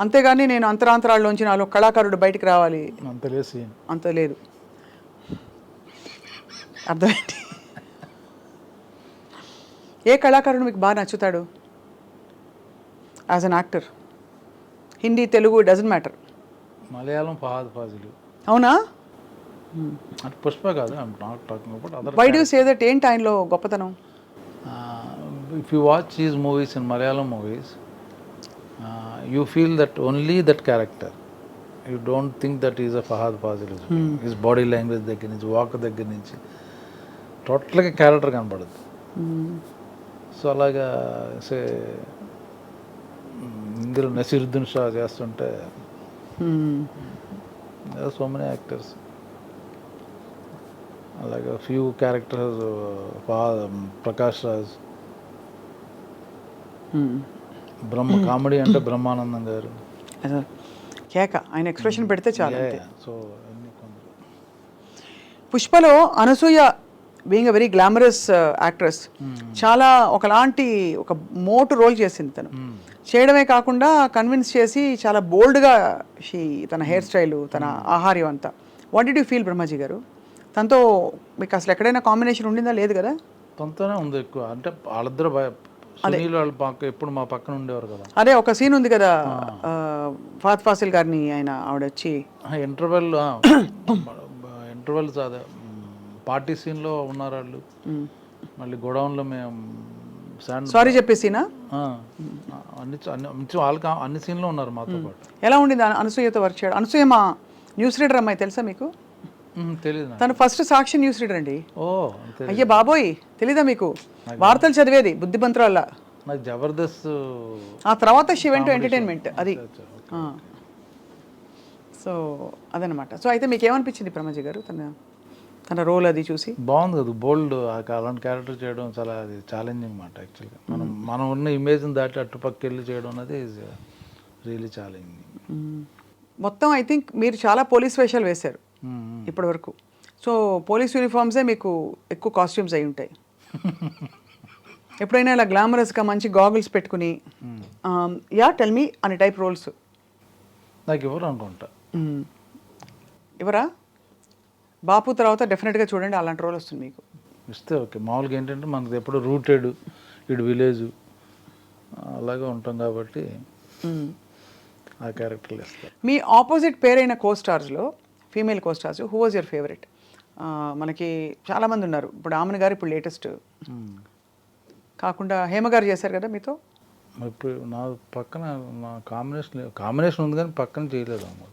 [SPEAKER 2] అంతేగాని నేను అంతరాంతరాల్లోంచి నాలో కళాకారుడు బయటికి రావాలి
[SPEAKER 3] అంత లేసి
[SPEAKER 2] అంత లేదు. అర్థమైంది. ఏ కళాకారుడు మీకు బాగా నచ్చుతాడు as an actor? Hindi, Telugu, doesn't matter.
[SPEAKER 3] Malayalam Fahad Fazil.
[SPEAKER 2] అవునా?
[SPEAKER 3] అంటే పుష్ప కాదు, I'm not talking about other.
[SPEAKER 2] Why do you say that? ఏంటి ఆయనలో గొప్పతనం?
[SPEAKER 3] If you watch his movies in Malayalam movies, you feel that only that character. You don't think that is a Fahad Fazil. His body language దగ్గర నుంచి, walk దగ్గర నుంచి టోటల్గా character కనపడదు. So అలాగా సే ఇందులో నసీరుద్దీన్ షా చేస్తుంటే సో మెనీ యాక్టర్స్, అలాగే few characters, Prakash Raj, comedy అంటే బ్రహ్మానందం గారు,
[SPEAKER 2] కేక, ఆయన ఎక్స్ప్రెషన్ పెడితే చాలు అంతే.
[SPEAKER 3] సో అన్ని కొందరు.
[SPEAKER 2] పుష్పలో Anasuya being a very glamorous actress, చాలా ఒకలాంటి ఒక మోటు రోల్ చేసింది తను. చేయడమే కాకుండా కన్విన్స్ చేసి చాలా బోల్డ్గా తన హెయిర్ స్టైలు, తన ఆహార్యం అంతా. What did you feel Brahmaji గారు? తనతో మీకు అసలు ఎక్కడైనా కాంబినేషన్ ఉండిందా? లేదు కదా?
[SPEAKER 3] తనతోనే ఉంది ఎక్కువ. అంటే వాళ్ళిద్దరు సునీల్ వాళ్ళు ఎప్పుడు మా పక్కన ఉండేవారు కదా.
[SPEAKER 2] అదే ఒక సీన్ ఉంది కదా, ఫహద్ ఫాసిల్ గారిని ఆవిడ వచ్చి
[SPEAKER 3] ఇంటర్వెల్స్ అదే పార్టీ సీన్లో ఉన్నారు వాళ్ళు. మళ్ళీ గోడౌన్లో మేము
[SPEAKER 2] సారీ చెప్పేసినా
[SPEAKER 3] అన్ని సీన్లో ఉన్నారు మాతో పాటు.
[SPEAKER 2] ఎలా ఉండింది అనసూయతో వర్క్ చేయడం? అనసూయ మా న్యూస్ రీడర్ అమ్మాయి, తెలుసా మీకు?
[SPEAKER 3] తెలీదు.
[SPEAKER 2] తను ఫస్ట్ సాక్షి న్యూస్ రీడర్ అండి.
[SPEAKER 3] ఓ
[SPEAKER 2] అయ్యే బాబోయ్, తెలీదా మీకు? వార్తలు చదివేది బుద్ధిమంతురాల్లా.
[SPEAKER 3] నాకు జబర్దస్త్,
[SPEAKER 2] ఆ తర్వాత షీ వెంట్ టు ఎంటర్టైన్మెంట్. అది సో అదనమాట. సో అయితే మీకు ఏమనిపించింది బ్రహ్మాజీ గారు తన రోల్ అది చూసి?
[SPEAKER 3] బాగుంది కదా, బోల్డ్. అలాంటి క్యారెక్టర్ చేయడం చాలా అది ఛాలెంజింగ్ మాట యాక్చువల్గా. మనం ఉన్న ఇమేజ్ని దాటి అటుపక్క వెళ్ళి చేయడం అనేది ఈజ్ రియలీ ఛాలెంజింగ్.
[SPEAKER 2] మొత్తం ఐ థింక్ మీరు చాలా పోలీస్ వేషాలు వేశారు ఇప్పటి వరకు. సో పోలీస్ యూనిఫామ్సే మీకు ఎక్కువ కాస్ట్యూమ్స్ అయి ఉంటాయి. ఎప్పుడైనా ఇలా గ్లామరస్గా మంచి గాగుల్స్ పెట్టుకుని యా టెల్ మీ అనే టైప్ రోల్స్
[SPEAKER 3] నాకు ఎవరు అనుకుంటా.
[SPEAKER 2] ఎవరా? బాపు తర్వాత డెఫినెట్గా చూడండి అలాంటి రోల్ వస్తుంది మీకు.
[SPEAKER 3] ఇస్తే ఓకే. మామూలుగా ఏంటంటే మనది ఎప్పుడు రూటెడ్ ఇటు విలేజ్ అలాగే ఉంటాం కాబట్టి ఆ క్యారెక్టర్లు ఇస్తారు.
[SPEAKER 2] మీ ఆపోజిట్ పేరైన కోస్టార్స్లో female costars who was your favourite? మనకి చాలామంది ఉన్నారు. ఇప్పుడు ఆమెను గారు ఇప్పుడు లేటెస్ట్ కాకుండా హేమ గారు చేశారు కదా మీతో.
[SPEAKER 3] ఇప్పుడు నా పక్కన నా కాంబినేషన్ ఉంది కానీ పక్కన చేయలేదు అన్నమాట.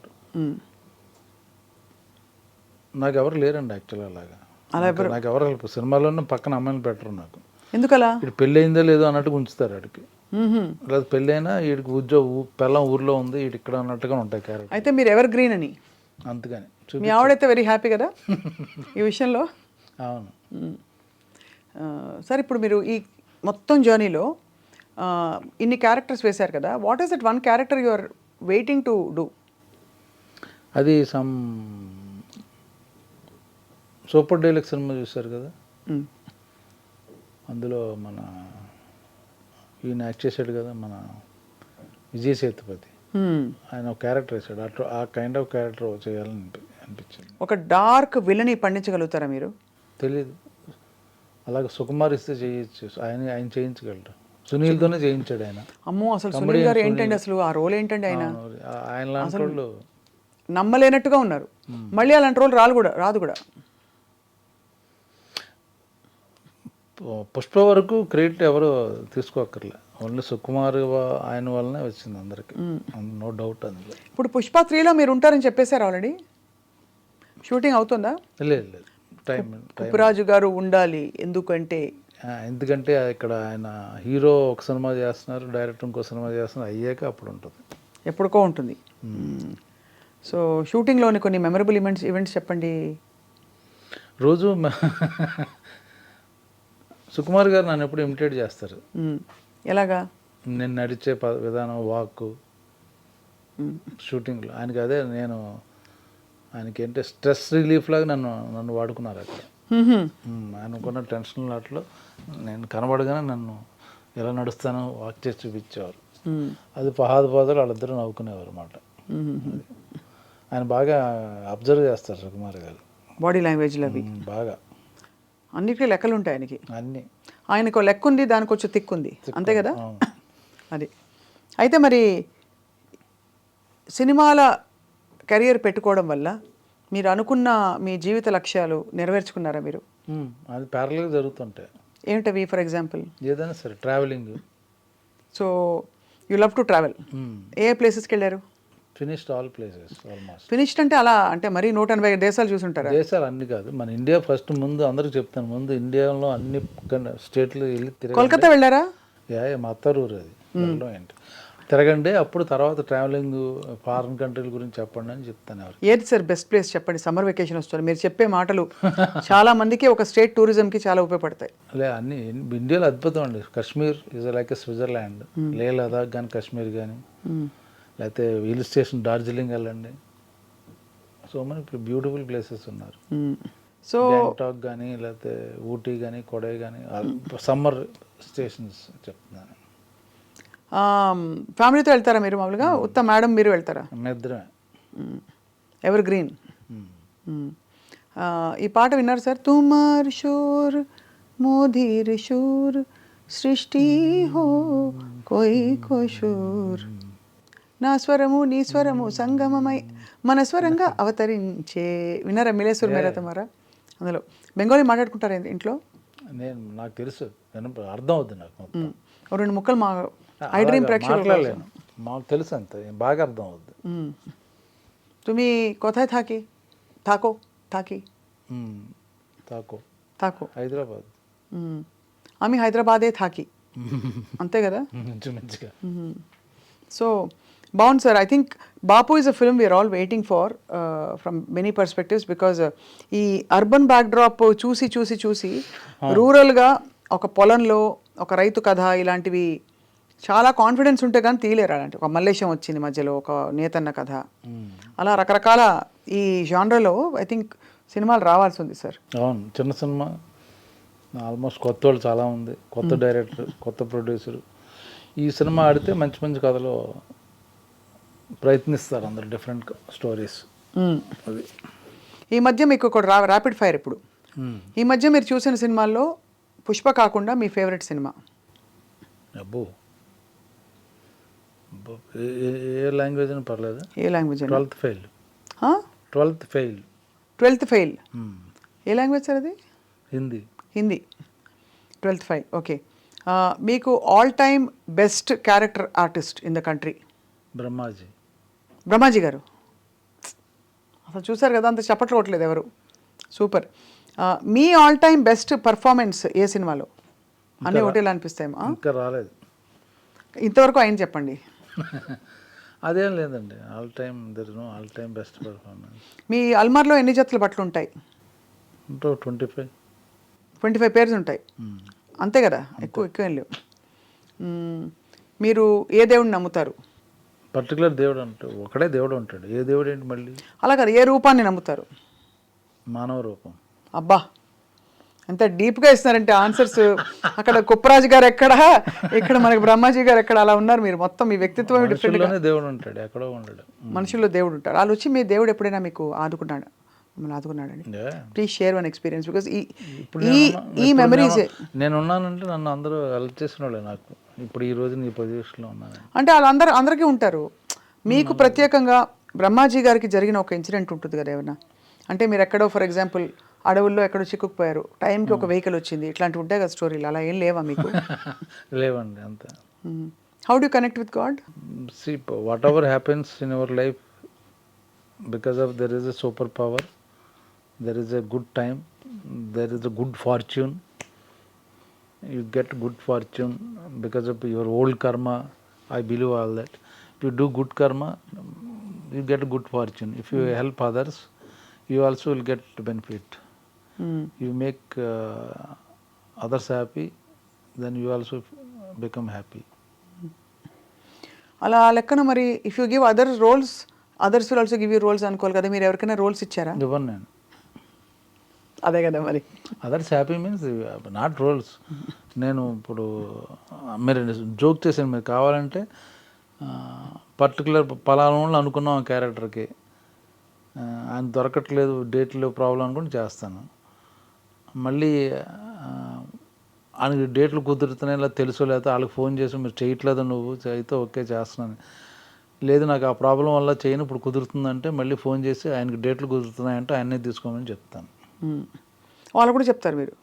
[SPEAKER 3] నాకు ఎవరు లేరండి యాక్చువల్గా అలాగా. నాకు ఎవరు సినిమాలోనే పక్కన అమ్మాయిని పెట్టరు నాకు.
[SPEAKER 2] ఎందుకలా?
[SPEAKER 3] ఇటు పెళ్ళి అయిందో లేదో అన్నట్టుగా ఉంచుతారు ఆడికి. లేదా పెళ్ళి అయినా వీడికి పెళ్ళం ఊర్లో ఉంది వీడి ఇక్కడ అన్నట్టుగా ఉంటాయి క్యారెక్టర్.
[SPEAKER 2] అయితే మీరు ఎవర్ గ్రీన్ అని.
[SPEAKER 3] అందుకని
[SPEAKER 2] మీ ఆవిడైతే వెరీ హ్యాపీ కదా ఈ విషయంలో?
[SPEAKER 3] అవును.
[SPEAKER 2] సార్ ఇప్పుడు మీరు ఈ మొత్తం జర్నీలో ఇన్ని క్యారెక్టర్స్ వేశారు కదా, what is that one character you are waiting to do?
[SPEAKER 3] అది సమ్ సూపర్ డైలాగ్ సినిమా చూశారు కదా, అందులో మన ఈయన యాక్ట్ చేశాడు కదా మన విజయ్ సేతుపతి, ఆయన ఒక క్యారెక్టర్ వేసాడు. అట్లా ఆ కైండ్ ఆఫ్ క్యారెక్టర్ చేయాలని అనిపించింది.
[SPEAKER 2] ఒక డార్క్ విలని పండించగలుగుతారా మీరు?
[SPEAKER 3] తెలీదు. అలాగే సుకుమార్ ఇస్తే చేయొచ్చు, ఆయన చేయించగలరు. సునీల్తోనే చేయించాడు ఆయన.
[SPEAKER 2] అమ్మో, అసలు సునీల్ గారు ఏంటండి అసలు ఆ రోల్ ఏంటండి ఆయన?
[SPEAKER 3] ఆయన లాంటి వాళ్ళు
[SPEAKER 2] నమ్మలేనట్టుగా ఉన్నారు. మళ్ళీ అలాంటి రోల్ రాదు కూడా.
[SPEAKER 3] పుష్ప వరకు క్రెడిట్ ఎవరు తీసుకోక్కర్లే, ఓన్లీ సుకుమార్ ఆయన వల్లనే వచ్చింది అందరికి, నో డౌట్ అందులో.
[SPEAKER 2] ఇప్పుడు పుష్ప 3లో మీరు ఉంటారని చెప్పేశారు ఆల్రెడీ, షూటింగ్ అవుతుందా?
[SPEAKER 3] లేదు టైం
[SPEAKER 2] కుప్పరాజు గారు ఉండాలి, ఎందుకంటే
[SPEAKER 3] ఇక్కడ ఆయన హీరో ఒక సినిమా చేస్తున్నారు, డైరెక్టర్ ఇంకో సినిమా చేస్తున్నారు, అయ్యాక అప్పుడు ఉంటుంది,
[SPEAKER 2] ఎప్పుడుకో ఉంటుంది. సో షూటింగ్లోని కొన్ని మెమరబుల్ ఈవెంట్స్ చెప్పండి.
[SPEAKER 3] రోజు సుకుమార్ గారు నన్ను ఎప్పుడు ఇమిటేట్ చేస్తారు.
[SPEAKER 2] ఎలాగా?
[SPEAKER 3] నేను నడిచే విధానం, వాక్ షూటింగ్లో ఆయనకి అదే, ఆయనకి ఏంటంటే స్ట్రెస్ రిలీఫ్ లాగా నన్ను వాడుకున్నారు అక్కడ. ఆయనకున్న టెన్షన్ అట్లో నేను కనబడగానే నన్ను ఎలా నడుస్తానో వాక్ చేసి చూపించేవారు. అది పాదాలు వాళ్ళిద్దరూ నవ్వుకునేవారు అన్నమాట. ఆయన బాగా అబ్జర్వ్ చేస్తారు సుకుమార్ గారు,
[SPEAKER 2] బాడీ లాంగ్వేజ్లు అవి
[SPEAKER 3] బాగా.
[SPEAKER 2] అన్నిటికీ లెక్కలు ఉంటాయి ఆయనకి.
[SPEAKER 3] అన్నీ
[SPEAKER 2] ఆయనకు లెక్క ఉంది, దానికి వచ్చి తిక్కుంది, అంతే కదా. అది అయితే మరి సినిమాల కెరియర్ పెట్టుకోవడం వల్ల మీరు అనుకున్న మీ జీవిత లక్ష్యాలు నెరవేర్చుకున్నారా మీరు?
[SPEAKER 3] అది ప్యారల్గా జరుగుతుంటాయి.
[SPEAKER 2] ఏమిటవి? ఫర్ ఎగ్జాంపుల్
[SPEAKER 3] ఏదైనా సరే, travelling.
[SPEAKER 2] So you love to travel. ఏ ప్లేసెస్కి వెళ్ళారు?
[SPEAKER 3] Finished all places almost.
[SPEAKER 2] Finished అంటే అలా అంటే మరీ 180 దేశాలు చూసుంటారా?
[SPEAKER 3] దేశాలు అన్ని కాదు, మన ఇండియా ఫస్ట్. ముందు అందరికి చెప్తాను, ముందు ఇండియాలో అన్ని స్టేట్లు వెళ్ళి తిరగండి.
[SPEAKER 2] కోల్కతా వెళ్ళారా?
[SPEAKER 3] మా అత్తరూరు అది, ఏంటి తిరగండి, అప్పుడు తర్వాత ట్రావెలింగ్ ఫారిన్ కంట్రీల గురించి చెప్పండి అని చెప్తాను. ఎవరు
[SPEAKER 2] ఏది సార్ బెస్ట్ ప్లేస్ చెప్పండి? సమ్మర్ వెకేషన్ వస్తుంది, మీరు చెప్పే మాటలు చాలా మందికి ఒక స్టేట్ టూరిజంకి చాలా ఉపయోగపడతాయి.
[SPEAKER 3] అన్ని ఇండియాలో అద్భుతం అండి. Kashmir is like Switzerland. లే లదాఖ్ కానీ కాశ్మీర్ కానీ, లేకపోతే హిల్ స్టేషన్ డార్జిలింగ్ వెళ్ళండి. సో మన ఇప్పుడు బ్యూటిఫుల్ ప్లేసెస్ ఉన్నారు.
[SPEAKER 2] సో
[SPEAKER 3] గ్యాంగ్టాక్ కానీ, లేకపోతే ఊటీ కానీ, కొడై కానీ, సమ్మర్ స్టేషన్స్ చెప్తున్నాను.
[SPEAKER 2] ఫ్యామిలీతో వెళ్తారా మీరు మామూలుగా? ఉత్త మేడం మీరు వెళ్తారా?
[SPEAKER 3] నిద్రమే.
[SPEAKER 2] Evergreen. ఈ పాట విన్నారు సార్? తుమార్ షోర్ మోధీర్ షోర్ సృష్టి హో కోయి కోషోర్, నా స్వరము నీ స్వరము సంగమమై మన స్వరంగా అవతరించే. విన్నారా? మిలేశ్వర్ మేరా తుమారా. అందులో బెంగాలీ మాట్లాడుకుంటారా ఇంట్లో?
[SPEAKER 3] నాకు తెలుసు, అర్థం అవుతుంది నాకు మొత్తం.
[SPEAKER 2] రెండు ముక్కలు మా ఐ డ్రీమ్ ప్రేక్షకులు
[SPEAKER 3] మాకు తెలుసు, అంత బాగా అర్థం అవుద్ది.
[SPEAKER 2] তুমি কোথায় থাকি? থাকো থাকি
[SPEAKER 3] తాకో
[SPEAKER 2] থাকো
[SPEAKER 3] హైదరాబాద్.
[SPEAKER 2] আমি হায়দ্রাবাদে থাকি, అంతే కదా.
[SPEAKER 3] మంచిగా.
[SPEAKER 2] సో బాగుంది sir. I think Bapu is a film we are all waiting for from many perspectives, because ఈ అర్బన్ బ్యాక్డ్రాప్ చూసి చూసి చూసి రూరల్గా ఒక పొలంలో ఒక రైతు కథ ఇలాంటివి చాలా కాన్ఫిడెన్స్ ఉంటే కానీ తీయలేరు. అలాంటి ఒక మల్లేశం వచ్చింది మధ్యలో, ఒక నేతన్న కథ, అలా రకరకాల ఈ జానర్లో ఐ థింక్ సినిమాలు రావాల్సి ఉంది సార్.
[SPEAKER 3] అవును, చిన్న సినిమా ఆల్మోస్ట్ కొత్త వాళ్ళు చాలా ఉంది, కొత్త డైరెక్టర్, కొత్త ప్రొడ్యూసర్. ఈ సినిమా ఆడితే మంచి మంచి కథలు ప్రయత్నిస్తారు అందరు, డిఫరెంట్ స్టోరీస్. అది
[SPEAKER 2] ఈ మధ్య మీకు ఒక ర్యాపిడ్ ఫైర్. ఇప్పుడు ఈ మధ్య మీరు చూసిన సినిమాల్లో పుష్ప కాకుండా మీ ఫేవరెట్ సినిమా?
[SPEAKER 3] అబ్బో, ఏ లాంగ్వేజ్ అని పర్లేదు.
[SPEAKER 2] ఏ language?
[SPEAKER 3] 12th fail.
[SPEAKER 2] 12th fail ఏ లాంగ్వేజ్ సార్ అది?
[SPEAKER 3] Hindi.
[SPEAKER 2] Hindi. 12th fail. Okay. మీకు all time best character artist in the country? Brahmaji గారు. అసలు చూసారు కదా, అంత చప్పట్లు కొట్టలేదు ఎవరు. సూపర్. మీ ఆల్ టైమ్ బెస్ట్ పర్ఫార్మెన్స్ ఏ సినిమాలో? అన్నీ ఒకటేలా అనిపిస్తాయేమో.
[SPEAKER 3] ఇంకా రాలేదు
[SPEAKER 2] ఇంతవరకు ఆయన చెప్పండి.
[SPEAKER 3] అదేం లేదండి, all time there is no all time best performance.
[SPEAKER 2] మీ అల్మార్లో ఎన్ని జతల బట్టలు ఉంటాయి? 25 పేర్స్ ఉంటాయి, అంతే కదా. ఎక్కువ ఏం లేవు. మీరు ఏ దేవుడిని నమ్ముతారు?
[SPEAKER 3] పర్టికులర్ దేవుడు అంటే ఒకడే దేవుడు ఉంటాడు. ఏ దేవుడు ఏంటి మళ్ళీ?
[SPEAKER 2] అలా కదా, ఏ రూపాన్ని నమ్ముతారు?
[SPEAKER 3] మానవ రూపం.
[SPEAKER 2] అబ్బా, ఎంత డీప్గా ఇస్తున్నారంటే ఆన్సర్స్. అక్కడ కుప్పరాజు గారు ఎక్కడ, ఇక్కడ మనకి బ్రహ్మాజీ గారు ఎక్కడ, అలా ఉన్నారు మీరు. మొత్తం మీ వ్యక్తిత్వం డిఫరెంట్గా.
[SPEAKER 3] దేవుడు ఉంటాడు, ఎక్కడో ఉంటాడు.
[SPEAKER 2] మనుషుల్లో దేవుడు ఉంటాడు. వాళ్ళు వచ్చి మీ దేవుడు ఎప్పుడైనా మీకు ఆదుకున్నాడు? మిమ్మల్ని ఆదుకున్నాడండి?
[SPEAKER 3] Yeah.
[SPEAKER 2] Please share one experience because
[SPEAKER 3] ఇప్పుడు
[SPEAKER 2] ఈ మెమరీస్
[SPEAKER 3] నేను ఉన్నానంటే నన్ను అందరూ హెల్ప్ చేసిన వాళ్ళే నాకు. ఇప్పుడు ఈ రోజు నీ పొజిషన్లో ఉన్నాను.
[SPEAKER 2] అంటే అందరికీ ఉంటారు. మీకు ప్రత్యేకంగా బ్రహ్మాజీ గారికి జరిగిన ఒక ఇన్సిడెంట్ ఉంటుంది కదా ఏమన్నా, అంటే మీరు ఎక్కడో ఫర్ ఎగ్జాంపుల్ అడవుల్లో ఎక్కడో చిక్కుకుపోయారు, టైంకి ఒక వెహికల్ వచ్చింది, ఇట్లాంటివి ఉంటాయి కదా స్టోరీలు, అలా ఏం లేవా మీకు?
[SPEAKER 3] లేవండి అంతే.
[SPEAKER 2] How do connect with God?
[SPEAKER 3] See, whatever happens in your life, because of there is a superpower, there is a good time, there is a good fortune. You get good fortune because of your old karma. I believe all that. If you do good karma, you get good fortune. If you help others, you also will get benefit. You make others happy, then you also become happy.
[SPEAKER 2] అలా లెక్కన మరి if you give other roles, others will also give you roles అనుకోవాలి కదా. మీరు ఎవరికైనా roles ఇచ్చారా?
[SPEAKER 3] ఇవ్వను నేను.
[SPEAKER 2] అదే కదా మరి.
[SPEAKER 3] Others happy means not roles. నేను ఇప్పుడు మీరు జోక్ చేశాను, మీరు కావాలంటే పర్టికులర్ పలానా అనుకున్నాం ఆ క్యారెక్టర్కి, ఆయన దొరకట్లేదు, డేట్లో ప్రాబ్లం అనుకుని చేస్తాను. మళ్ళీ ఆయనకి డేట్లు కుదురుతున్నాయి ఇలా తెలుసు, లేకపోతే వాళ్ళకి ఫోన్ చేసి మీరు చేయట్లేదు, నువ్వు అయితే ఓకే చేస్తున్నాను, లేదు నాకు ఆ ప్రాబ్లం వల్ల చేయను ఇప్పుడు కుదురుతుందంటే మళ్ళీ ఫోన్ చేసి ఆయనకి డేట్లు కుదురుతున్నాయంటే ఆయన్నే తీసుకోమని చెప్తాను.
[SPEAKER 2] వాళ్ళు కూడా చెప్తారు మీరు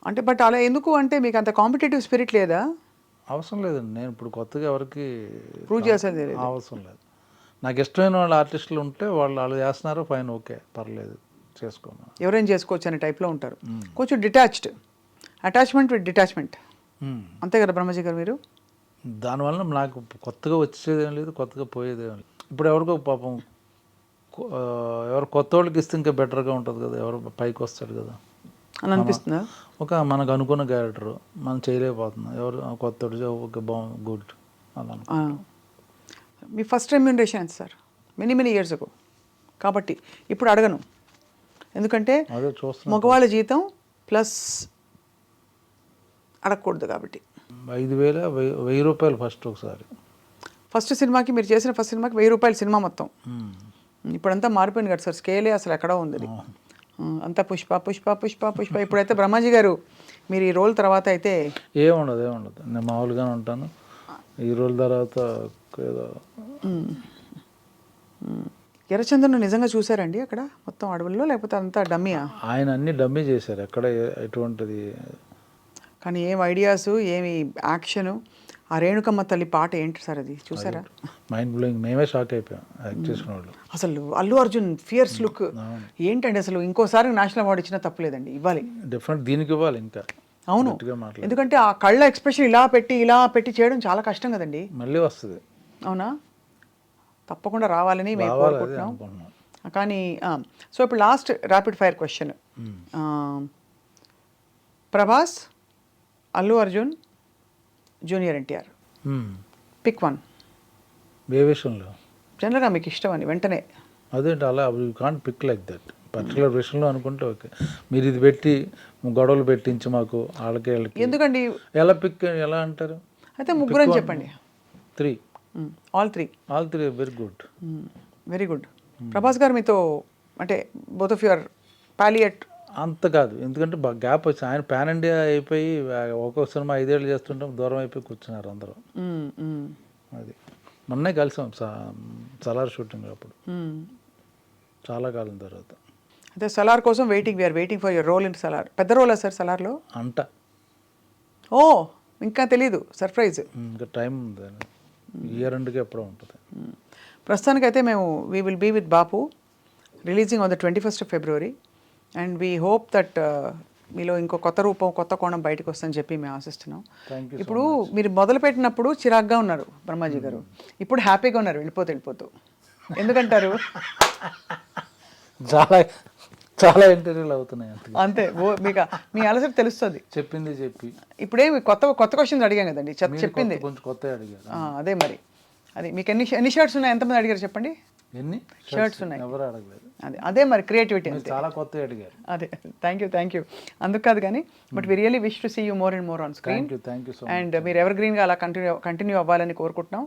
[SPEAKER 2] అంటే. బట్ అలా ఎందుకు అంటే మీకు అంత కాంపిటేటివ్ స్పిరిట్ లేదా?
[SPEAKER 3] అవసరం లేదండి. నేను ఇప్పుడు కొత్తగా ఎవరికి
[SPEAKER 2] ప్రూవ్ చేసేది లేదు.
[SPEAKER 3] అవసరం లేదు. నాకు ఇష్టమైన వాళ్ళ ఆర్టిస్టులు ఉంటే వాళ్ళు చేస్తున్నారు, ఫైన్, ఓకే, పర్లేదు, చేసుకోమని.
[SPEAKER 2] ఎవరైనా చేసుకోవచ్చు అనే టైప్లో ఉంటారు. కొంచెం డిటాచ్డ్, అటాచ్మెంట్ విత్ డిటాచ్మెంట్, అంతే కదా బ్రహ్మజీ గారు మీరు?
[SPEAKER 3] దానివల్ల నాకు కొత్తగా వచ్చేదేం లేదు, కొత్తగా పోయేదేం లేదు. ఇప్పుడు ఎవరికో పాపం ఎవరు కొత్త వాళ్ళకి ఇస్తే ఇంకా బెటర్గా ఉంటుంది కదా, ఎవరు పైకి వస్తాడు కదా
[SPEAKER 2] అని అనిపిస్తుందా?
[SPEAKER 3] ఒక మనకు అనుకున్న క్యారెక్టర్ మనం చేయలేకపోతున్నాం, ఎవరు కొత్త ఓకే బాగుంది, గుడ్ అలా.
[SPEAKER 2] మీ ఫస్ట్ రెమ్యూనరేషన్ ఎంత సార్? మెనీ ఇయర్స్ అగో కాబట్టి ఇప్పుడు అడగను, ఎందుకంటే
[SPEAKER 3] అదే చూస్తున్నా.
[SPEAKER 2] మగవాళ్ళ జీతం ప్లస్ అడగకూడదు కాబట్టి.
[SPEAKER 3] 5,000 1000 రూపాయలు ఫస్ట్ ఒకసారి.
[SPEAKER 2] ఫస్ట్ సినిమాకి మీరు చేసిన ఫస్ట్ సినిమాకి 1000 రూపాయలు సినిమా మొత్తం. ఇప్పుడంతా మారిపోయింది కదా సార్, స్కేలే అసలు ఎక్కడో ఉంది. అంతా పుష్ప పుష్ప పుష్ప పుష్ప. ఇప్పుడైతే బ్రహ్మాజీ గారు మీరు ఈ రోల్ తర్వాత అయితే
[SPEAKER 3] ఏముండదు నేను మామూలుగానే ఉంటాను. ఈ రోల్ తర్వాత ఏదో.
[SPEAKER 2] ఎర్రచందను నిజంగా చూసారండి అక్కడ మొత్తం అడవుల్లో, లేకపోతే అంతా డమ్మీయా?
[SPEAKER 3] ఆయన అన్ని డమ్మీ చేశారు, ఎక్కడ ఎటువంటిది.
[SPEAKER 2] కానీ ఏం ఐడియాస్, ఏమి యాక్షను. ఆ రేణుకమ్మ తల్లి పాట ఏంటి సార్ అది చూసారా?
[SPEAKER 3] Mind blowing. మేమే షాక్ అయిపోయాం యాక్ట్ చేసిన వాళ్ళు.
[SPEAKER 2] అసలు అల్లు అర్జున్ ఫియర్స్ లుక్ ఏంటండి అసలు. ఇంకోసారి నేషనల్ అవార్డు ఇచ్చినా తప్పులేదండి, ఇవ్వాలి.
[SPEAKER 3] డెఫినెట్ దీనికి ఇవ్వాలి ఇంకా.
[SPEAKER 2] అవును, ఎందుకంటే ఆ కళ్ళ ఎక్స్ప్రెషన్ ఇలా పెట్టి చేయడం చాలా కష్టం కదండి.
[SPEAKER 3] మళ్ళీ వస్తుంది.
[SPEAKER 2] అవునా? తప్పకుండా రావాలని మేము కోరుకుంటున్నాం. కానీ సో ఇప్పుడు last rapid fire question. Prabhas, Allu Arjun, junior NTR, pick one.
[SPEAKER 3] ఏ విషయంలో?
[SPEAKER 2] జనరల్గా మీకు ఇష్టం అని వెంటనే.
[SPEAKER 3] అదేంటి అలా you can't pick like that. Particular విషయంలో అనుకుంటే ఓకే. మీరు ఇది పెట్టి గొడవలు పెట్టించి మాకు వాళ్ళకి
[SPEAKER 2] ఎందుకండి
[SPEAKER 3] ఎలా పిక్ ఎలా అంటారు?
[SPEAKER 2] అయితే ముగ్గురని చెప్పండి.
[SPEAKER 3] 3.
[SPEAKER 2] All three
[SPEAKER 3] very good.
[SPEAKER 2] Very good. Prabhas గారు మీతో అంటే బోత్ ఆఫ్ యువర్ పాలియట్
[SPEAKER 3] అంత కాదు, ఎందుకంటే గ్యాప్ వచ్చింది. ఆయన పాన్ ఇండియా అయిపోయి ఒక్కొక్క సినిమా 5 ఏళ్ళు చేస్తుంటాం, దూరం అయిపోయి కూర్చున్నారు అందరూ. అది మొన్నే కలిసాం సలార్ షూటింగ్ అప్పుడు, చాలా కాలం తర్వాత.
[SPEAKER 2] అయితే సలార్ కోసం we are waiting for your role in Salaar. పెద్ద రోలా సార్ సలార్లో?
[SPEAKER 3] అంట.
[SPEAKER 2] ఓ ఇంకా తెలీదు, సర్ప్రైజ్.
[SPEAKER 3] ఇంకా టైం ఉంది, ఇయర్ ఎండ్కి ఎప్పుడో ఉంటుంది.
[SPEAKER 2] ప్రస్తుతానికైతే మేము we will be with Bapu, releasing on the 21st of February. And we hope that మీలో ఇంకో కొత్త రూపం, కొత్త కోణం బయటకు వస్తుందని చెప్పి మేము ఆశిస్తున్నాం. ఇప్పుడు మీరు మొదలుపెట్టినప్పుడు చిరాగ్గా ఉన్నారు బ్రహ్మాజీ గారు, ఇప్పుడు హ్యాపీగా ఉన్నారు వెళ్ళిపోతూ. ఎందుకంటారు?
[SPEAKER 3] చాలా ఇంటర్వ్యూలు అవుతున్నాయి
[SPEAKER 2] అంతే. మీకు మీ అలసట తెలుస్తుంది.
[SPEAKER 3] చెప్పింది చెప్పి
[SPEAKER 2] ఇప్పుడేమి కొత్త క్వశ్చన్స్ అడిగాం కదండి, చెప్పింది
[SPEAKER 3] కొంచెం కొత్త అడిగారు.
[SPEAKER 2] అదే మరి. అది మీకు ఎన్ని షర్ట్స్ ఉన్నాయి, ఎంతమంది అడిగారు చెప్పండి?
[SPEAKER 3] ఎన్ని
[SPEAKER 2] షర్ట్స్ ఉన్నాయి?
[SPEAKER 3] ఎవరు అడగలేదు.
[SPEAKER 2] అదే మరి క్రియేటివిటీ.
[SPEAKER 3] చాలా కొత్త అడిగారు.
[SPEAKER 2] అదే, థ్యాంక్ యూ. అందుకు కాదు కానీ, but we really wish to see you more and more on screen.
[SPEAKER 3] Thank you
[SPEAKER 2] and మీరు ఎవర్ గ్రీన్గా అలా కంటిన్యూ అవ్వాలని కోరుకుంటున్నాం.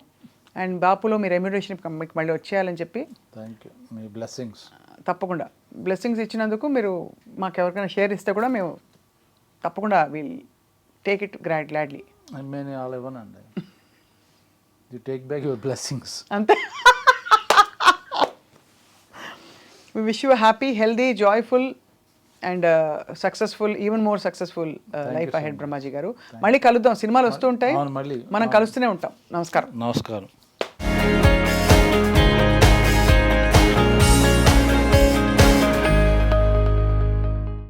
[SPEAKER 2] అండ్ బాపులో మీ రెమ్యునరేషన్ మీకు మళ్ళీ వచ్చేయాలని చెప్పి
[SPEAKER 3] థ్యాంక్ యూ, మీ బ్లెస్సింగ్స్.
[SPEAKER 2] తప్పకుండా బ్లెస్సింగ్స్ ఇచ్చినందుకు మీరు మాకు ఎవరికైనా షేర్ ఇస్తే కూడా మేము తప్పకుండా will take it gladly.
[SPEAKER 3] I mean all ఇవ్వనండి, you take back your blessings.
[SPEAKER 2] అంతే. We wish you happy, healthy, joyful and successful, even more successful life ahead Brahmaji గారు. మళ్ళీ కలుద్దాం, సినిమాలు వస్తూ ఉంటాయి,
[SPEAKER 3] మళ్ళీ
[SPEAKER 2] మనం కలుస్తూనే ఉంటాం. నమస్కారం.
[SPEAKER 3] నమస్కారం.